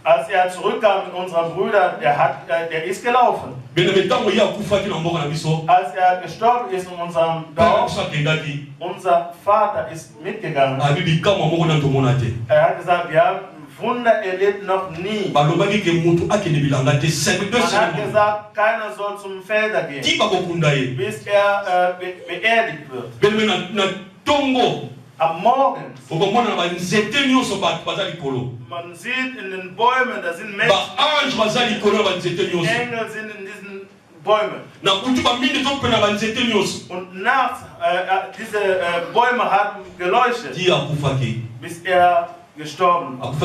Als er zurückkam mit unserem Bruder, der ist gelaufen. Als er gestorben ist in unserem Dorf, unser Vater ist mitgegangen. Er hat gesagt, wir haben Wunder erlebt noch nie. Man hat gesagt, keiner soll zum Felder gehen, bis er beerdigt wird. Am Morgen, man sieht in den Bäumen, da sind Menschen, Engel sind in diesen Bäumen. Und nachts, diese Bäume haben geleuchtet, bis er gestorben ist.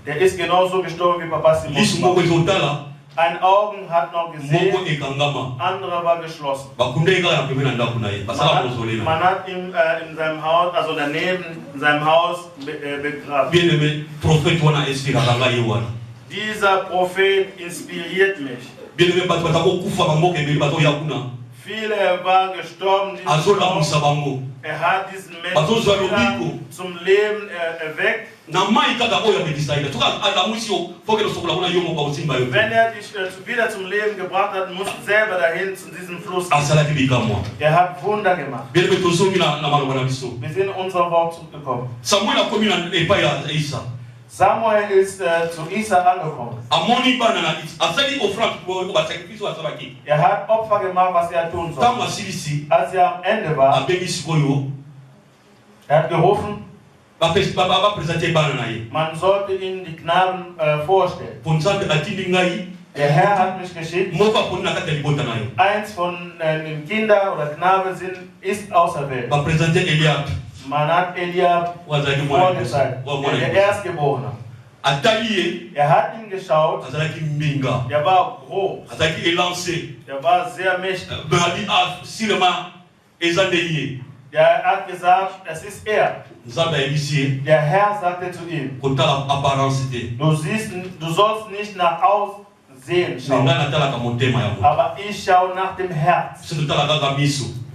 Der ist genauso gestorben wie Papa Simon. Ein Augen hat noch gesehen, andere war geschlossen. Man hat ihn in seinem Haus, also daneben in seinem Haus begraben. Dieser Prophet inspiriert mich. Viele waren gestorben. Er hat diesen Menschen zum Leben erweckt. Wenn er dich wieder zum Leben gebracht hat, musst du selber dahin zu diesem Fluss gehen. Er hat Wunder gemacht. Wir sind in unser Wort zurückgekommen. Samuel ist zu Isa angekommen. Er hat Opfer gemacht, was er tun soll. Als er am Ende war, er hat gerufen, man sollte ihn die Knaben vorstellen. Der Herr hat mich geschickt. Eins von den Kindern oder Knaben ist auserwählt. Man hat Eliab vorgezeigt, der Erstgeborene. Er hat ihn geschaut, der war groß, der war sehr mächtig. Der hat gesagt, es ist er. Der Herr sagte zu ihm, du sollst nicht nach Aussehen schauen, aber ich schaue nach dem Herz.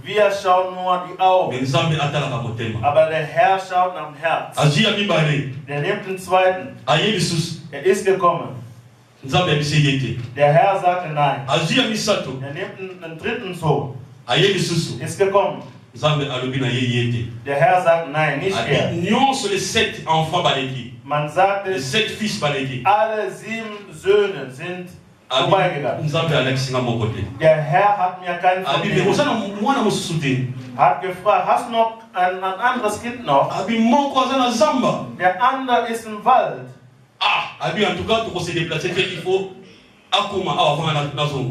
Wir schauen nur die Augen, aber der Herr schaut nach dem Herz. Der nimmt den zweiten. Er ist gekommen. Der Herr sagte nein. Er nimmt den dritten Sohn. Ist gekommen. Der Herr sagt nein, nicht er. Man sagte, alle 7 Söhne sind vorbeigegangen. Der Herr hat mir keinen vergeben. Hat gefragt, hast du noch ein anderes Kind noch? Der andere ist im Wald.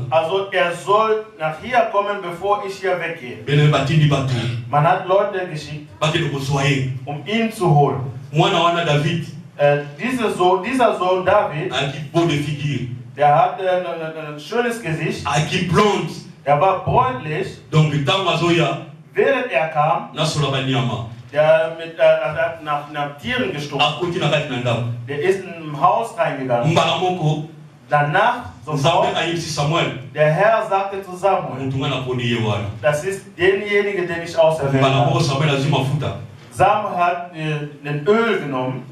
Also er soll nach hier kommen, bevor ich hier weggehe. Man hat Leute geschickt, um ihn zu holen. Dieser Sohn David, der hat ein schönes Gesicht. Er war bräunlich. Während er kam, der nach Tieren gestunken. Der ist im Haus reingegangen. Danach, sofort, der Herr sagte zu Samuel, das ist derjenige, den ich auserwählt habe. Samuel hat den Öl genommen.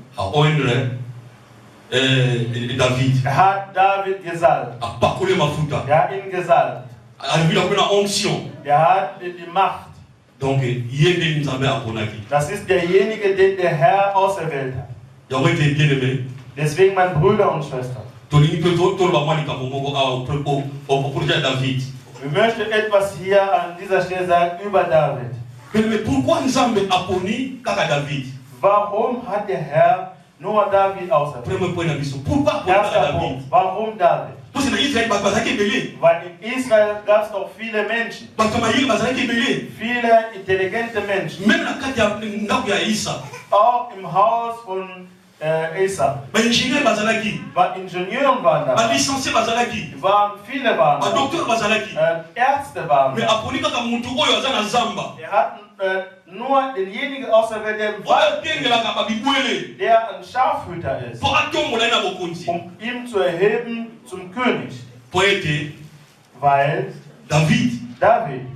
Er hat David gesalbt. Er hat ihn gesalbt. Er hat die Macht. Das ist derjenige, den der Herr auserwählt hat. Deswegen, meine Brüder und Schwestern, wir möchten etwas hier an dieser Stelle sagen über David. Warum hat der Herr nur David auserwählt? Erster Punkt. Warum David? Weil in Israel gab es doch viele Menschen. Viele intelligente Menschen. Auch im Haus von Esa. War Ingenieuren waren da. Viele waren da. Ärzte waren da. Er hat nur denjenigen auserwählt, der im Wald ist, der ein Schafhüter ist, um ihn zu erheben zum König. Weil David,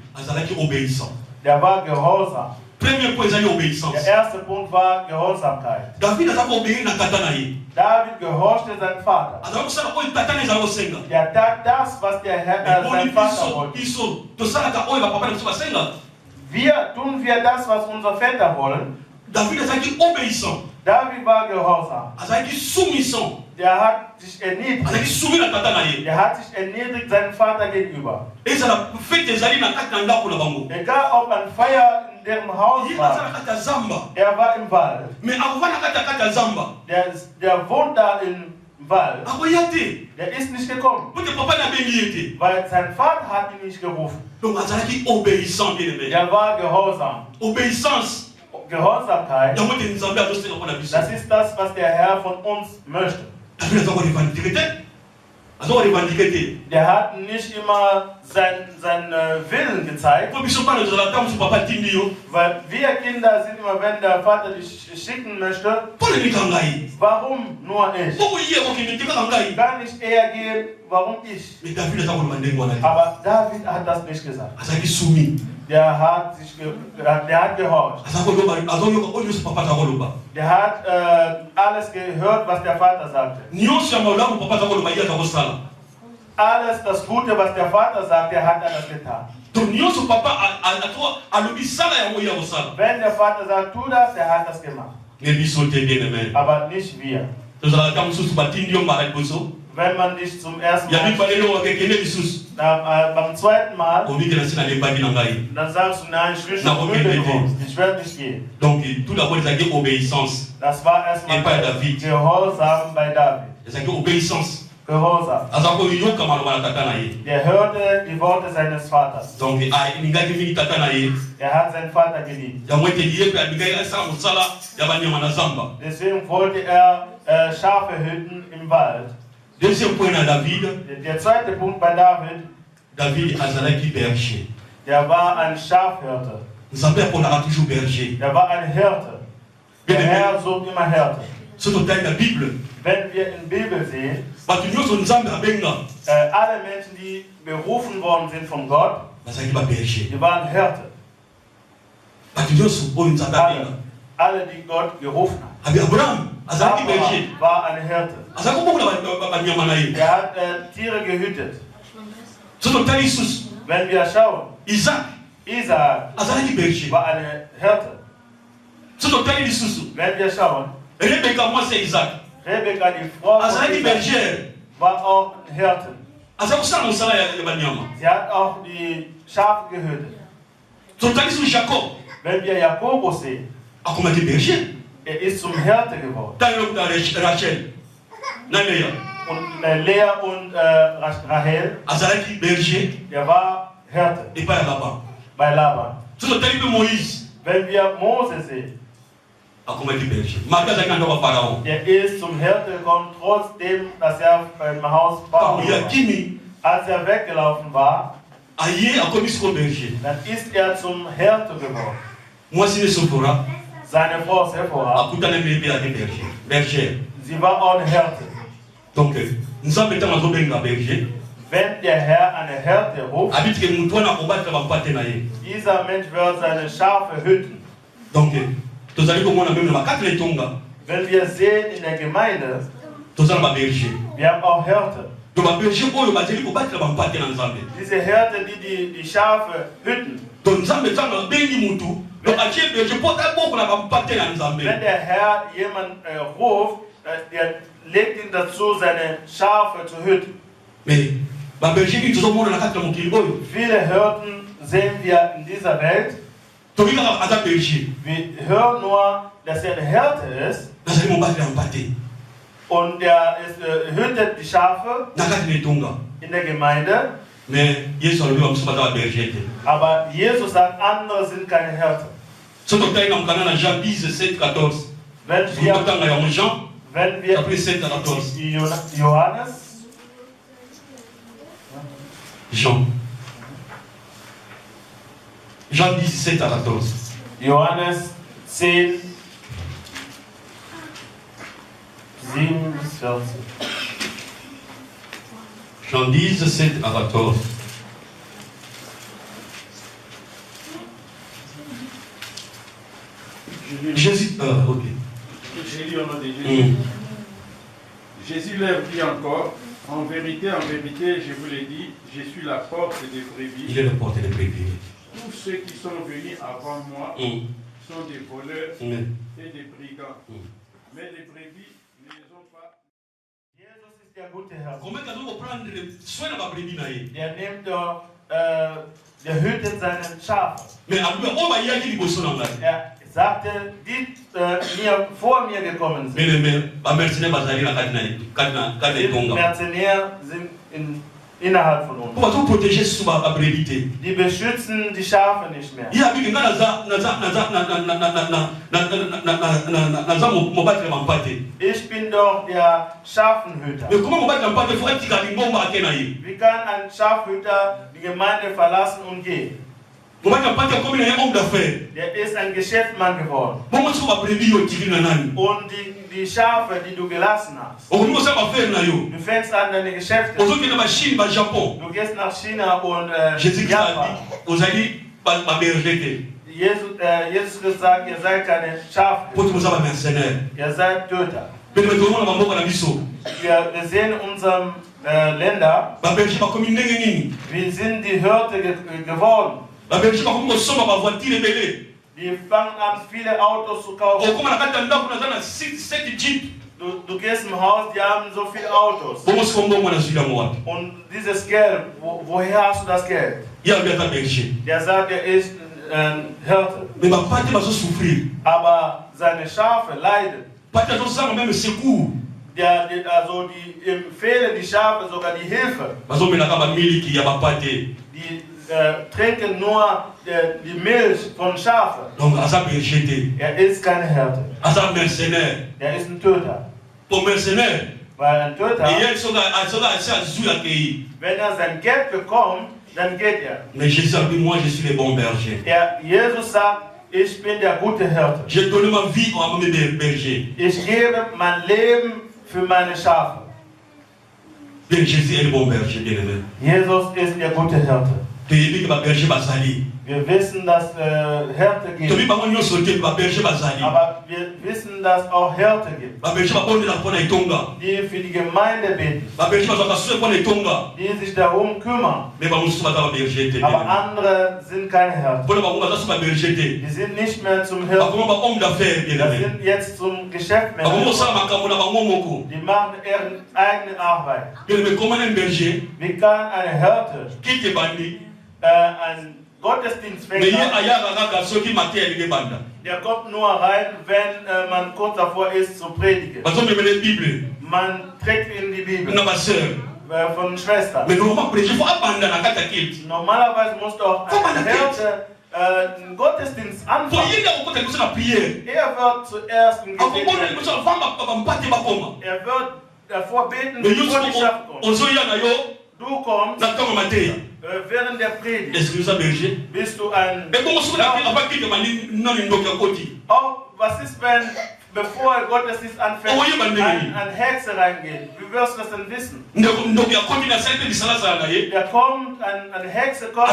der war gehorsam. Premier point, c'est l'obéissance. Der erste Punkt war Gehorsamkeit. David a obéi na tata na ye. David gehorchte seinem Vater. Alors ça oyo tata na ezala kosenga. Er tat das, was der Herr, sein Vater wollte. Iso tosalaka oyo bapapa na biso basenga. Tun wir das, was unsere Väter wollen. David azalaki obéissant. David war gehorsam. Azalaki soumission. Der hat sich erniedrigt. Azalaki soumis na tata na ye. Der hat sich erniedrigt seinem Vater gegenüber. Ezala fete ezali na kati na ndako na bango. Egal ob ein Feier in deren Haus Ye war. azala kati ya zamba. Er war im Wald. Mais akova na kati ya zamba. Der wohnt da im Wald. Akoya te. Der ist nicht gekommen. Pote papa na bengi ye te. Weil sein Vater hat ihn nicht gerufen. Donc azalaki obéissant bien aimé. Der war gehorsam. Obéissance. Gehorsamkeit. Yango te nzambe azosenga mpona biso. Das ist das, was der Herr von uns möchte. David aza korevandike te. Aza korevandike te. Der hat nicht immer seinen Willen gezeigt. Po biso bana tozala ntango mosu papa atindi yo. Weil wir Kinder sind immer, wenn der Vater dich schicken möchte. Mpo lemika ngai. Warum nur ich? Poko ye kokende te kaka ngai. Kann nicht er gehen, warum ich? Mais David aza koloba ndenge wana te. Aber David hat das nicht gesagt. Azalaki soumis. Der hat gehorcht. Aza koloba azoyoka oyo nyonso papa aza koloba. Der hat alles gehört, was der Vater sagte. Nyonso ya malamu papa aza koloba ye aza kosala. Alles das Gute, was der Vater sagt, der hat alles getan. Donc nyonso papa alobi sala yango ye akosala. Wenn der Vater sagt, tu das, der hat das gemacht. Mais biso te bien aimé. Aber nicht wir. Tozala ntango mosusu batindi yo mbala liboso. Wenn man dich zum ersten Ya Mal, mibale eloko bakekende lisusu. beim zweiten Mal, Obike na se nalembaki na ngai. dann sagst du, nein, ich will Na, schon okay, müde okay. geworden. Ich werde nicht gehen. Donc tout d'abord ezalaki obéissance. Das war erstmal Et bei David. Gehorsam bei David. Ezalaki obéissance. Gehorsam. Aza koyoka maloba na tata na ye. Er hörte die Worte seines Vaters. Donc alingaki mingi tata na ye. Er hat seinen Vater geliebt. Yango ete ye mpe alingaki asala mosala ya banyama na zamba. Deswegen wollte er Schafe hüten im Wald. Deuxième point na David. Der zweite Punkt bei David, David azalaki berger. der war ein Schafhirte. Nzambe aponaka toujours berger. Der war ein Hirte. Der Herr sucht immer Hirte. So totali na Bible. Wenn wir in der Bibel sehen, Bato nyonso Nzambe abenga. alle Menschen, die berufen worden sind von Gott, Bazalaki ba berger. die waren Hirte. Bato nyonso oyo Nzambe abenga. Alle, die Gott gerufen hat. Abi Abraham azalaki berger. Abraham war ein Hirte. Azalaki kobokola banyama na ye. Er hat Tiere gehütet. So totali lisusu. Wenn wir schauen, Isaac Isaak azalaki berger. war eine Hirte. So totali lisusu. Wenn wir schauen, Rebeka mwasi ya Isaac Rebekka, die Frau von azalaki Isaak, berger. war auch ein Hirte. Azalaki kosala mosala ya banyama. Sie hat auch die Schafe gehütet. So totali lisusu Jacob Wenn wir Jakobus sehen, akomaki berger. er ist zum Hirte geworden. Tango lokuta Rachel na Lea Und Lea und Rahel, azalaki berger der war Hirte epai ya Laban. bei Laban. So totali mpe Moïse Wenn wir Mose sehen, akomaki berger. Maki azalaki na ndako ya Pharaon. der ist zum Hirte gekommen, trotzdem, dass er beim Haus Ntango Pharao ya war. kimi Als er weggelaufen war, aye akomi siko berger. dann ist er zum Hirte geworden. Mwasi ne Sofora Seine Frau Sephora, akutana mpe mpe yaki berger. Berger. sie war auch eine Hirte. Donc Nzambe ntango azobenga berger Wenn der Herr eine Hirte ruft, abitike motu wana akobatela bampate na ye. dieser Mensch wird seine Schafe hüten. Donc tozali komona meme na bakati na etonga Wenn wir sehen in der Gemeinde, tozala baberger. wir haben auch Hirte. To baberger oyo bazali kobatela bampate na Nzambe. Diese Hirte, die Schafe hüten. To Nzambe ntango abengi mutu donc atie berger mpo tabokola bampate na Nzambe. Wenn der Herr jemanden ruft, der legt ihn dazu, seine Schafe zu hüten. Mais baberger nini tozomona na kati na mokili oyo Viele Hirten sehen wir in dieser Welt. tobi kaka aza berger Wir hören nur, dass er ein Hirte ist nazali mobatela bampate und er hütet die Schafe na kati na etonga. in der Gemeinde. Mais Yesu alobi bamosusu baza baberger te. Aber Jesus sagt, andere sind keine Hirte. So totali na mokanda na Jean 10 7 14 totanga yango Jean Wenn wir chapitre 7 à 14. Johannes, Jean 17 à 14. Johannes 10, 7 bis 14. Jean 10, 7 à 14. Jésus, ok. J'ai lu au nom de Jésus. Jésus leur dit encore, en vérité, je vous l'ai dit, je suis la porte des brebis. Il est la porte des brebis. Tous ceux qui sont venus avant moi sont des voleurs et des brigands. Mais les brebis ne les ont pas. Jesus ist der gute Hirte. Comment est-ce qu'on peut prendre soin de la brebis? Der nimmt doch, der hütet seinen Schafe. Mais Er sagte, die vor mir gekommen sind. Die Merzenäre sind innerhalb von uns. Die beschützen die Schafe nicht mehr. Ich bin doch der Schafenhüter. Wie kann ein Schafhüter die Gemeinde verlassen und gehen? Der ist ein Geschäftsmann geworden. Und die Schafe, die du gelassen hast, du fängst an deine Geschäfte. Du gehst nach China und Japan. Jesus gesagt, ihr seid keine Schafe. Ihr seid Töter. Wir sehen in unserem Länder, wir sind die Hirte geworden. Die fangen an, viele Autos zu kaufen. Du gehst im Haus, die haben so viele Autos. Und dieses Geld, woher hast du das Geld? Der sagt, er ist ein Hirte. Aber seine Schafe leiden. Die empfehlen die Schafe sogar die Hilfe. Die trinken nur die Milch von Schafen. Er ist keine Hirte. Er ist ein Töter. Weil ein Töter, wenn er sein Geld bekommt, dann geht er. Jesus sagt, ich bin der gute Hirte. Ich gebe mein Leben für meine Schafe. Jesus ist der gute Hirte. Wir wissen, dass Hirte gibt. Aber wir wissen, dass auch Hirte gibt. Die für die Gemeinde beten. Die sich darum kümmern. Aber andere sind keine Hirten. Die sind nicht mehr zum Hirten. Die sind jetzt zum Geschäftsmanager. Die machen ihre eigene Arbeit. Wie kann eine Hirte ein Gottesdienstfänger, der kommt nur rein, wenn man kurz davor ist zu predigen. Man trägt in die Bibel von Schwestern. Normalerweise muss doch ein Hirte einen Gottesdienst anfangen. Er wird zuerst ein Gebet. Er wird davor beten, bevor die Schafe kommt. Du kommst während der Predigt. Bist du ein... Oh, was ist, wenn, bevor Gottesdienst anfängt, ein Hexe reingeht? Wie wirst du das denn wissen? Der kommt, eine Hexe kommt,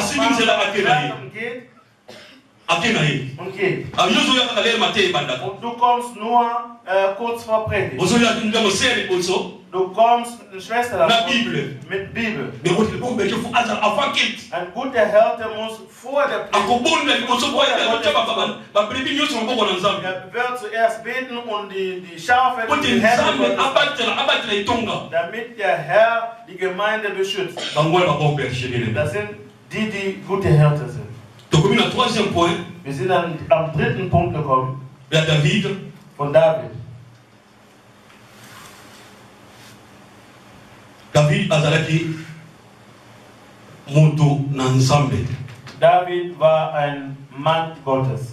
und geht. Und du kommst nur kurz vor Predigt. Du kommst mit einer Schwester mit Bibel. Ein guter Hirte muss vor der Predigt. Er wird zuerst beten und die Schafe in die Hände, damit der Herr die Gemeinde beschützt. Das sind die gute Hirte sind. Wir sind am dritten Punkt gekommen. Von David. David war ein Mann Gottes.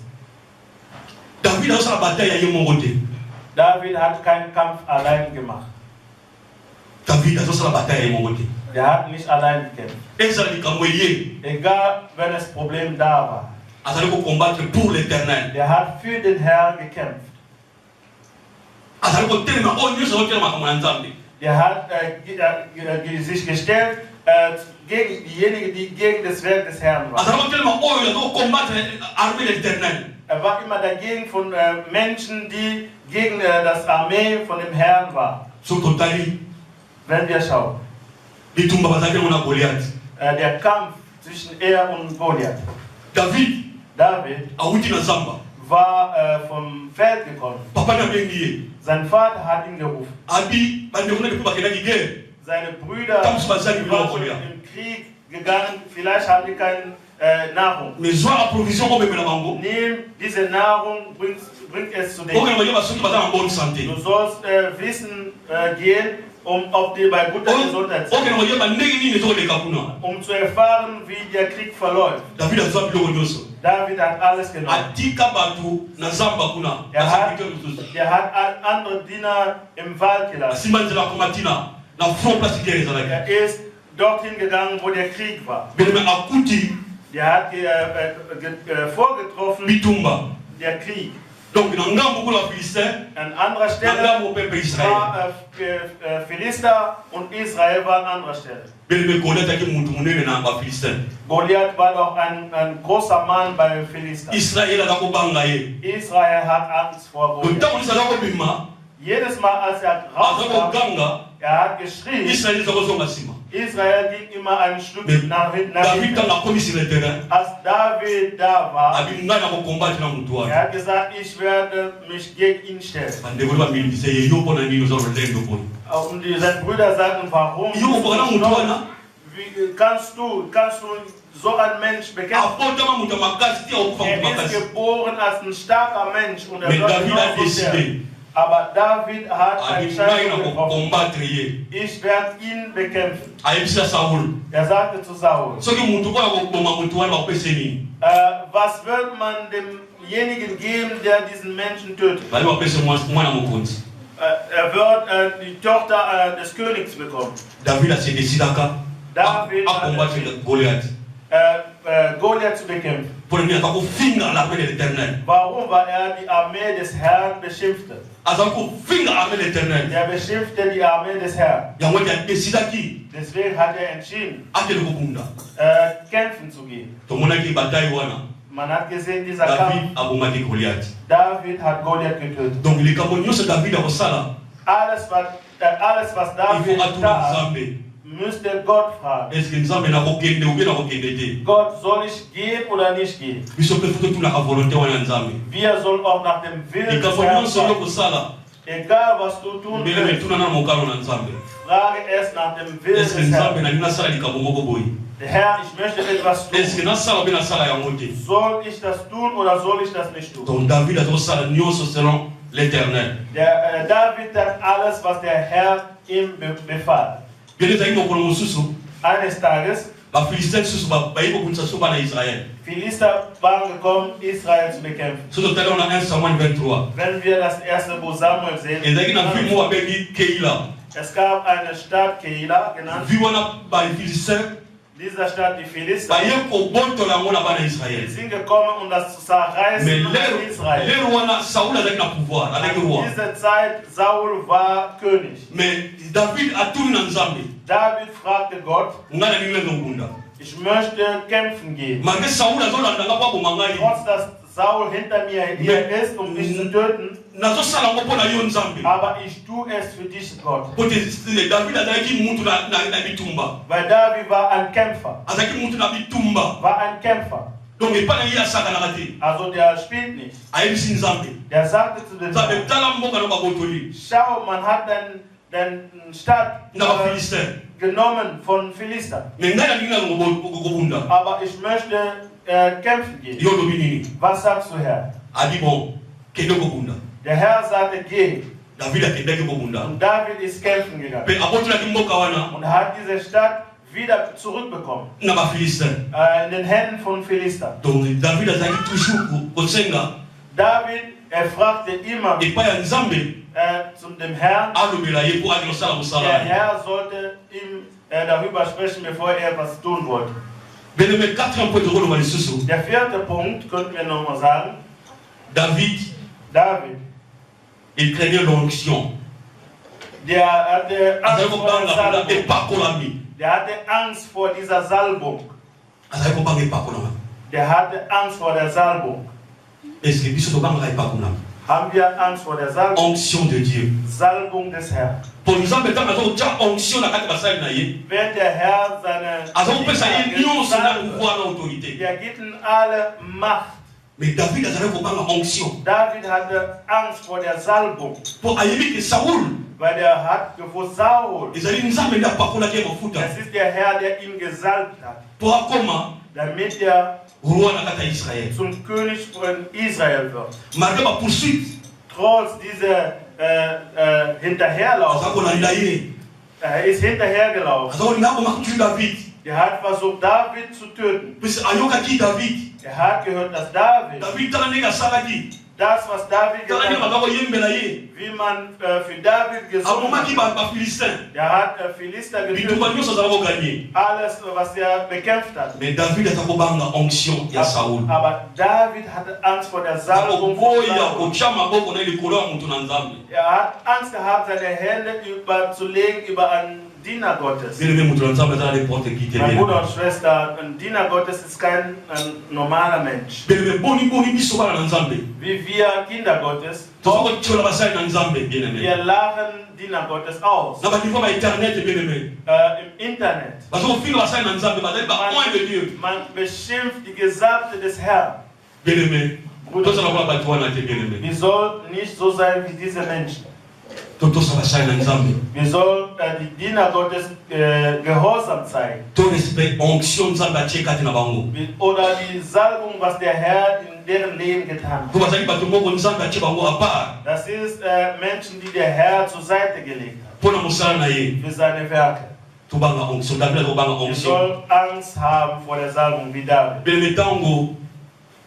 David hat keinen Kampf allein gemacht. Der hat nicht allein gekämpft. Egal, wenn das Problem da war. Der hat für den Herrn gekämpft. Der hat sich gestellt gegen diejenigen, die gegen das Werk des Herrn waren. Er war immer dagegen von Menschen, die gegen das Armee von dem Herrn waren. Wenn wir schauen. Der Kampf zwischen er und Goliath. David war vom Feld gekommen. Sein Vater hat ihn gerufen. Seine Brüder waren im Krieg gegangen, vielleicht haben die keine Nahrung. Nimm diese Nahrung, bringt es zu denen. Du sollst wissen gehen, ob die bei guter Gesundheit sind. Zu erfahren, wie der Krieg verläuft. David hat alles genommen. Er hat andere Diener im Wald gelassen. Er ist dorthin gegangen, wo der Krieg war. Er hat vorgetroffen, der Krieg. An anderer Stelle war Philister und Israel war an anderer Stelle. Goliath war doch ein großer Mann bei Philister. Israel hat Angst vor Goliath. Jedes Mal, als er rauskam, er hat geschrien. Israel ging immer ein Stück nach hinten. Als David da war, er hat gesagt, ich werde mich gegen ihn stellen. Und seine Brüder sagten, warum? Wie kannst du so ein Mensch bekämpfen? Er ist geboren als ein starker Mensch und er wird genauso sterben. Aber David hat eine Entscheidung getroffen. Ich werde ihn bekämpfen. Er sagte zu Saul, was wird man demjenigen geben, der diesen Menschen tötet? Er wird die Tochter des Königs bekommen. David hat Goliath zu bekämpfen. Warum? Weil er die Armee des Herrn beschimpfte. Er beschimpfte die Armee des Herrn. Deswegen hat er entschieden, kämpfen zu gehen. Man hat gesehen, dieser Kampf. David hat Goliath getötet. Alles, was David tat, müsste Gott fragen. Gott, soll ich gehen oder nicht gehen? Wir sollen auch nach dem Willen des Herrn fragen. Egal was du tun willst, frage es nach dem Willen des Herrn. Der Herr, ich möchte etwas tun. Soll ich das tun oder soll ich das nicht tun? David tat alles, was der Herr ihm befahl. Eines Tages, Philister waren gekommen, Israel zu bekämpfen. Wenn wir das erste Buch Samuel sehen, es gab eine Stadt Keila genannt. Dieser Stadt, die Philister, die sind gekommen, um das zu zerreißen in Israel. In dieser Zeit, Saul war König. David fragte Gott, ich möchte kämpfen gehen. Trotz dass Saul hinter mir hier ist, um mich zu töten, aber ich tue es für dich, Gott. Weil David war ein Kämpfer. War ein Kämpfer. Also der spielt nicht. Der sagte zu dem Herrn, schau, man hat den Stadt genommen von Philister. Aber ich möchte kämpfen gehen. Was sagst du, Herr? Der Herr sagte, geh. Und David ist kämpfen gegangen. Und hat diese Stadt wieder zurückbekommen. In den Händen von Philister. David, er fragte immer zu dem Herrn. Der Herr sollte ihm darüber sprechen, bevor er etwas tun wollte. Der vierte Punkt, könnten wir nochmal sagen. David, il craignait l'onction. Der Der hatte Angst vor dieser Salbung. azali kobanga epako nanga. Der hatte Angst vor der Salbung. Est-ce que biso tobanga epako nanga? Haben wir Angst vor der Salbung? Onction de Dieu. Salbung des Herrn. Pour exemple, ntango azotia onction na kati ya basali na ye, Wenn der Herr seine azokopesa ye nyonso na salbe, pouvoir na autorité. er gibt ihnen alle Macht. Mais David azali kobanga onction. David hatte Angst vor der Salbung, Po ayebi ke Saul weil er hat gewusst, Saul, ezali nzambe nde apakolaki ye mafuta das ist der Herr, der ihn gesalbt hat, po akoma damit er roi na kati ya Israel. zum König von Israel wird. Malgré bapoursuite, Trotz dieser Hinterherlaufen, azakolanda ye, er ist hinterhergelaufen. azakolinga akomaka tuer David. Er hat versucht, David zu töten. Pese ayokaki David. Er hat gehört, dass David, David tala ndenge asalaki, das, was David tala ndenge gesagt hat, bakoyembela ye, wie man für David gesungen akomaki hat. bafilistin. Er hat Philister Bitumba getötet. nyonso azala koganye. Alles, was er bekämpft hat. Mais David aza kobanga onction ya Saul. Aber David hatte Angst vor der Salbung von akoboya Saul. kotia maboko na likolo ya moto na Nzambe. Er hat Angst gehabt, seine Hände zu legen über einen Diener Gottes. Bien-aimé, moto na Nzambe azala n'importe qui te Mein bien. Bruder und Schwester, ein Diener Gottes ist kein normaler Mensch. Bien-aimé, boni biso bana na Nzambe. Wie wir Kinder Gottes, Tozokotiola basali na Nzambe, bien-aimé. wir lachen Diener Gottes aus. Na baniveau ba internet, bien-aimé. Im Internet. Bazokofinga basali na Nzambe, bazali ba point de Dieu. Man beschimpft die Gesalbte des Herrn. Bien-aimé, tozala kola bato wana te, bien-aimé. Wir sollten nicht so sein wie diese Menschen. Totosa basali na Nzambe. Wir sollen die Diener Gottes gehorsam zeigen. To respect onction Nzambe atie kati na bango. Oder die Salbung, was der Herr in deren Leben getan Po hat. bazali bato moko Nzambe atie bango a part. Das ist Menschen, die der Herr zur Seite gelegt hat. Po na mosala na ye, Für seine Werke. tobanga onction. David azobanga Wir onction. sollen Angst haben vor der Salbung wie David. Bien-aimé,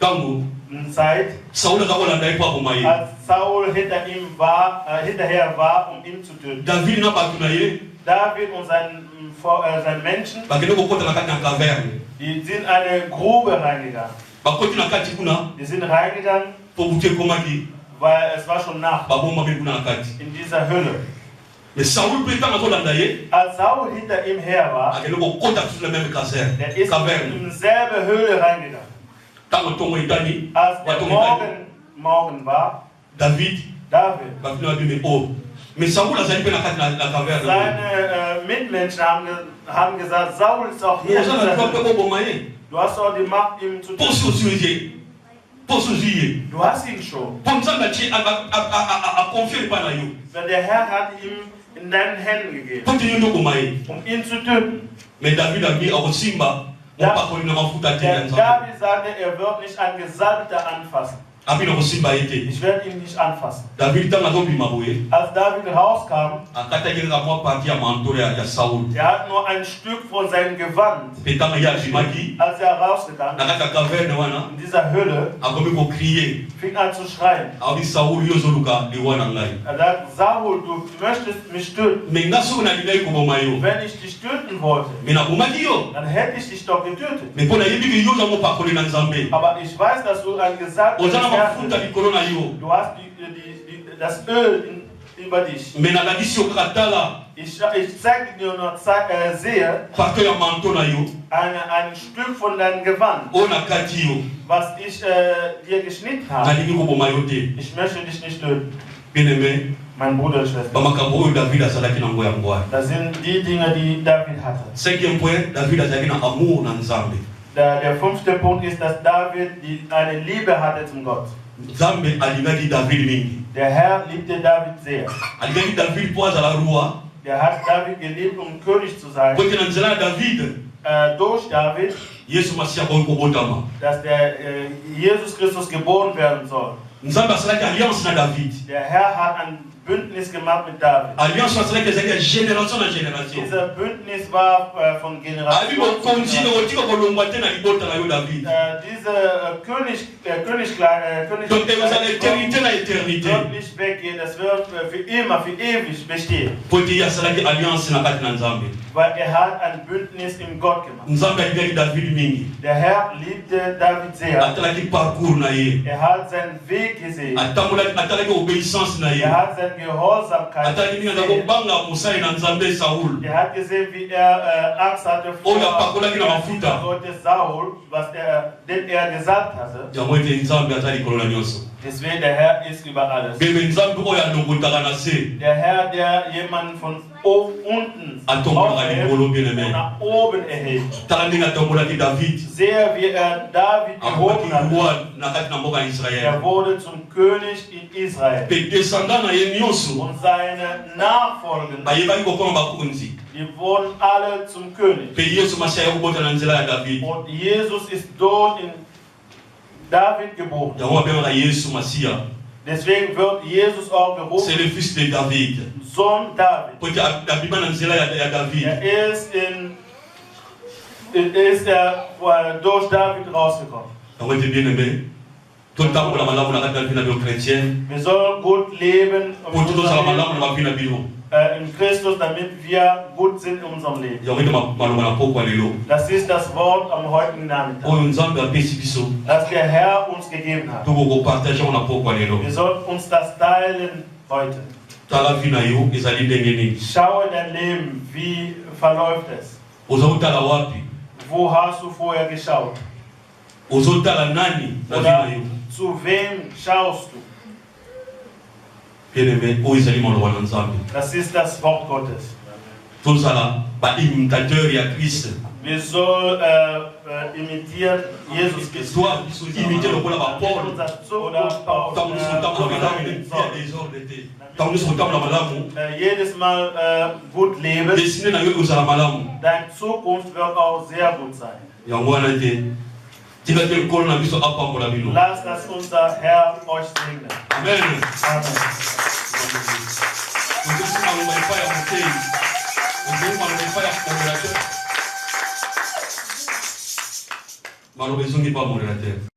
tango In Zeit, Saul aza kolanda ye po akoma ye. als Saul hinterher war, um ihn zu töten. David na bato na ye David und sein Menschen, bakende kokota na kati na caverne. die sind eine Grube reingegangen. Bakoti na kati kuna Die sind reingegangen, po butu ekomaki weil es war schon Nacht babomba be kuna na kati. in dieser Hölle. Mais Saul mpe ntango azolanda ye Als Saul hinter ihm her war, akende kokota sur la même der ist caverne. in dieselbe Höhle reingegangen. Ntango ntongo etani Als der bato etani Morgen war, David David, bafina babime o. Mais Saul azali mpe na kati na caverne. seine Mitmenschen haben gesagt, Saul ist auch hier. in Ozala dieser liwa mpe Höhle. koboma ye. Du hast auch die Macht, ihn zu töten. Poso ozwi ye. Poso ozwi ye. Du hast ihn schon. Po Nzambe atie akonfie epai na yo. Denn der Herr hat ihm in deinen Händen gegeben, Po te yo nde okoma ye. ihn zu töten. Mais David abi akosimba mopakoli na mafuta te ya Der Nzambe. David sagte, er wird nicht ein Gesalbter anfassen. Abi na kosimba ye te. Ich werde ihn nicht anfassen. David ntango azobima boye Als David rauskam, akataki kaka mwa parti ya manto ya Saul. er hat nur ein Stück von seinem Gewand. Mpe ntango ye abimaki Als er rausgegangen na kati ya caverne wana in dieser Höhle, akomi kokrie fing an zu schreien. aobi Saul yo ozoluka liwa na ngai. Er sagt, Saul, du möchtest mich töten. Me nga soki nalingai koboma yo Wenn ich dich töten wollte, me nabomaki yo. dann hätte ich dich doch getötet. Me mpo nayebi ke yo oza mopakoli na Nzambe Aber ich weiß, dass du ein Gesalbter oza na des Herrn mafuta bist. likolo na yo. Du hast das Öl über dich. Me nalakisi yo kaka tala Ich zeige dir nur, sehe parto ya manto na yo ein Stück von deinem Gewand, oyo nakati yo was ich dir geschnitten habe. nalingi koboma yo te. Ich möchte dich nicht töten, Bien-aimé, mein Bruder und Schwester. bamakambo oyo David azalaki nango yango wana. Das sind die Dinge, die David hatte. Cinquième point, David azalaki na amour na Nzambe. Der fünfte Punkt ist, dass David eine Liebe hatte zum Gott. Nzambe alingaki David mingi. Der Herr liebte David sehr. Alingaki David mpo azala roi. Der hat David geliebt, um König zu sein. Po ete na nzela ya David Durch David, Yesu Masiya akoki kobotama. dass der Jesus Christus geboren werden soll. Nzambe asalaki alliance na David. Der Herr hat ein Bündnis gemacht mit David. Alliance asalaki ezalaki ya génération na génération. Dieser Bündnis war von Abi Generation zu bokonzi Generation. otika kolongwa te na libota na yo David. Diese Königskleid Donc ekozala éternité na éternité. wird nicht weggehen, das wird für immer, für ewig bestehen. Po ete ye asalaki alliance na kati na Nzambe. Weil er hat ein Bündnis im Gott gemacht. Nzambe alingaki David mingi. Der Herr liebte David sehr. Atalaki parcours na ye. Er hat seinen Weg gesehen. Atambolaki atalaki obéissance na ye. Er hat seine der Gehorsamkeit Atali minga gesehen. banga musai na nzambe Saul. Er hat gesehen, wie er Angst hatte vor Gottes Saul, den er gesagt hatte. Jamwete nzambe atali kolona nyoso. Deswegen der Herr ist über alles. Bebe nzambe oya longotaka na se. Der Herr, der jemanden von unten aufhält und nach oben erhebt. Talandinga tombola ki David. Sehr wie er David gehoben hat. Er wurde zum König in Israel. Und seine Nachfolger, die wurden alle zum König. Und Jesus ist dort in David geboren. Deswegen wird Jesus auch gerufen. C'est le fils de David. Sohn David. Er ist durch David rausgekommen. Wir sollen gut leben in Christus, damit wir gut sind in unserem Leben. Das ist das Wort am heutigen Nachmittag, das der Herr uns gegeben hat. Wir sollten uns das teilen heute. Schaue dein Leben, wie verläuft es? Wo hast du vorher geschaut? Oder zu wem schaust du? Das ist das Wort Gottes. Wir sollen imitieren Jesus Christus. Jedes Mal gut leben. Deine Zukunft wird auch sehr gut sein. Lasst das unser Herr euch segnen. Amen. Amen.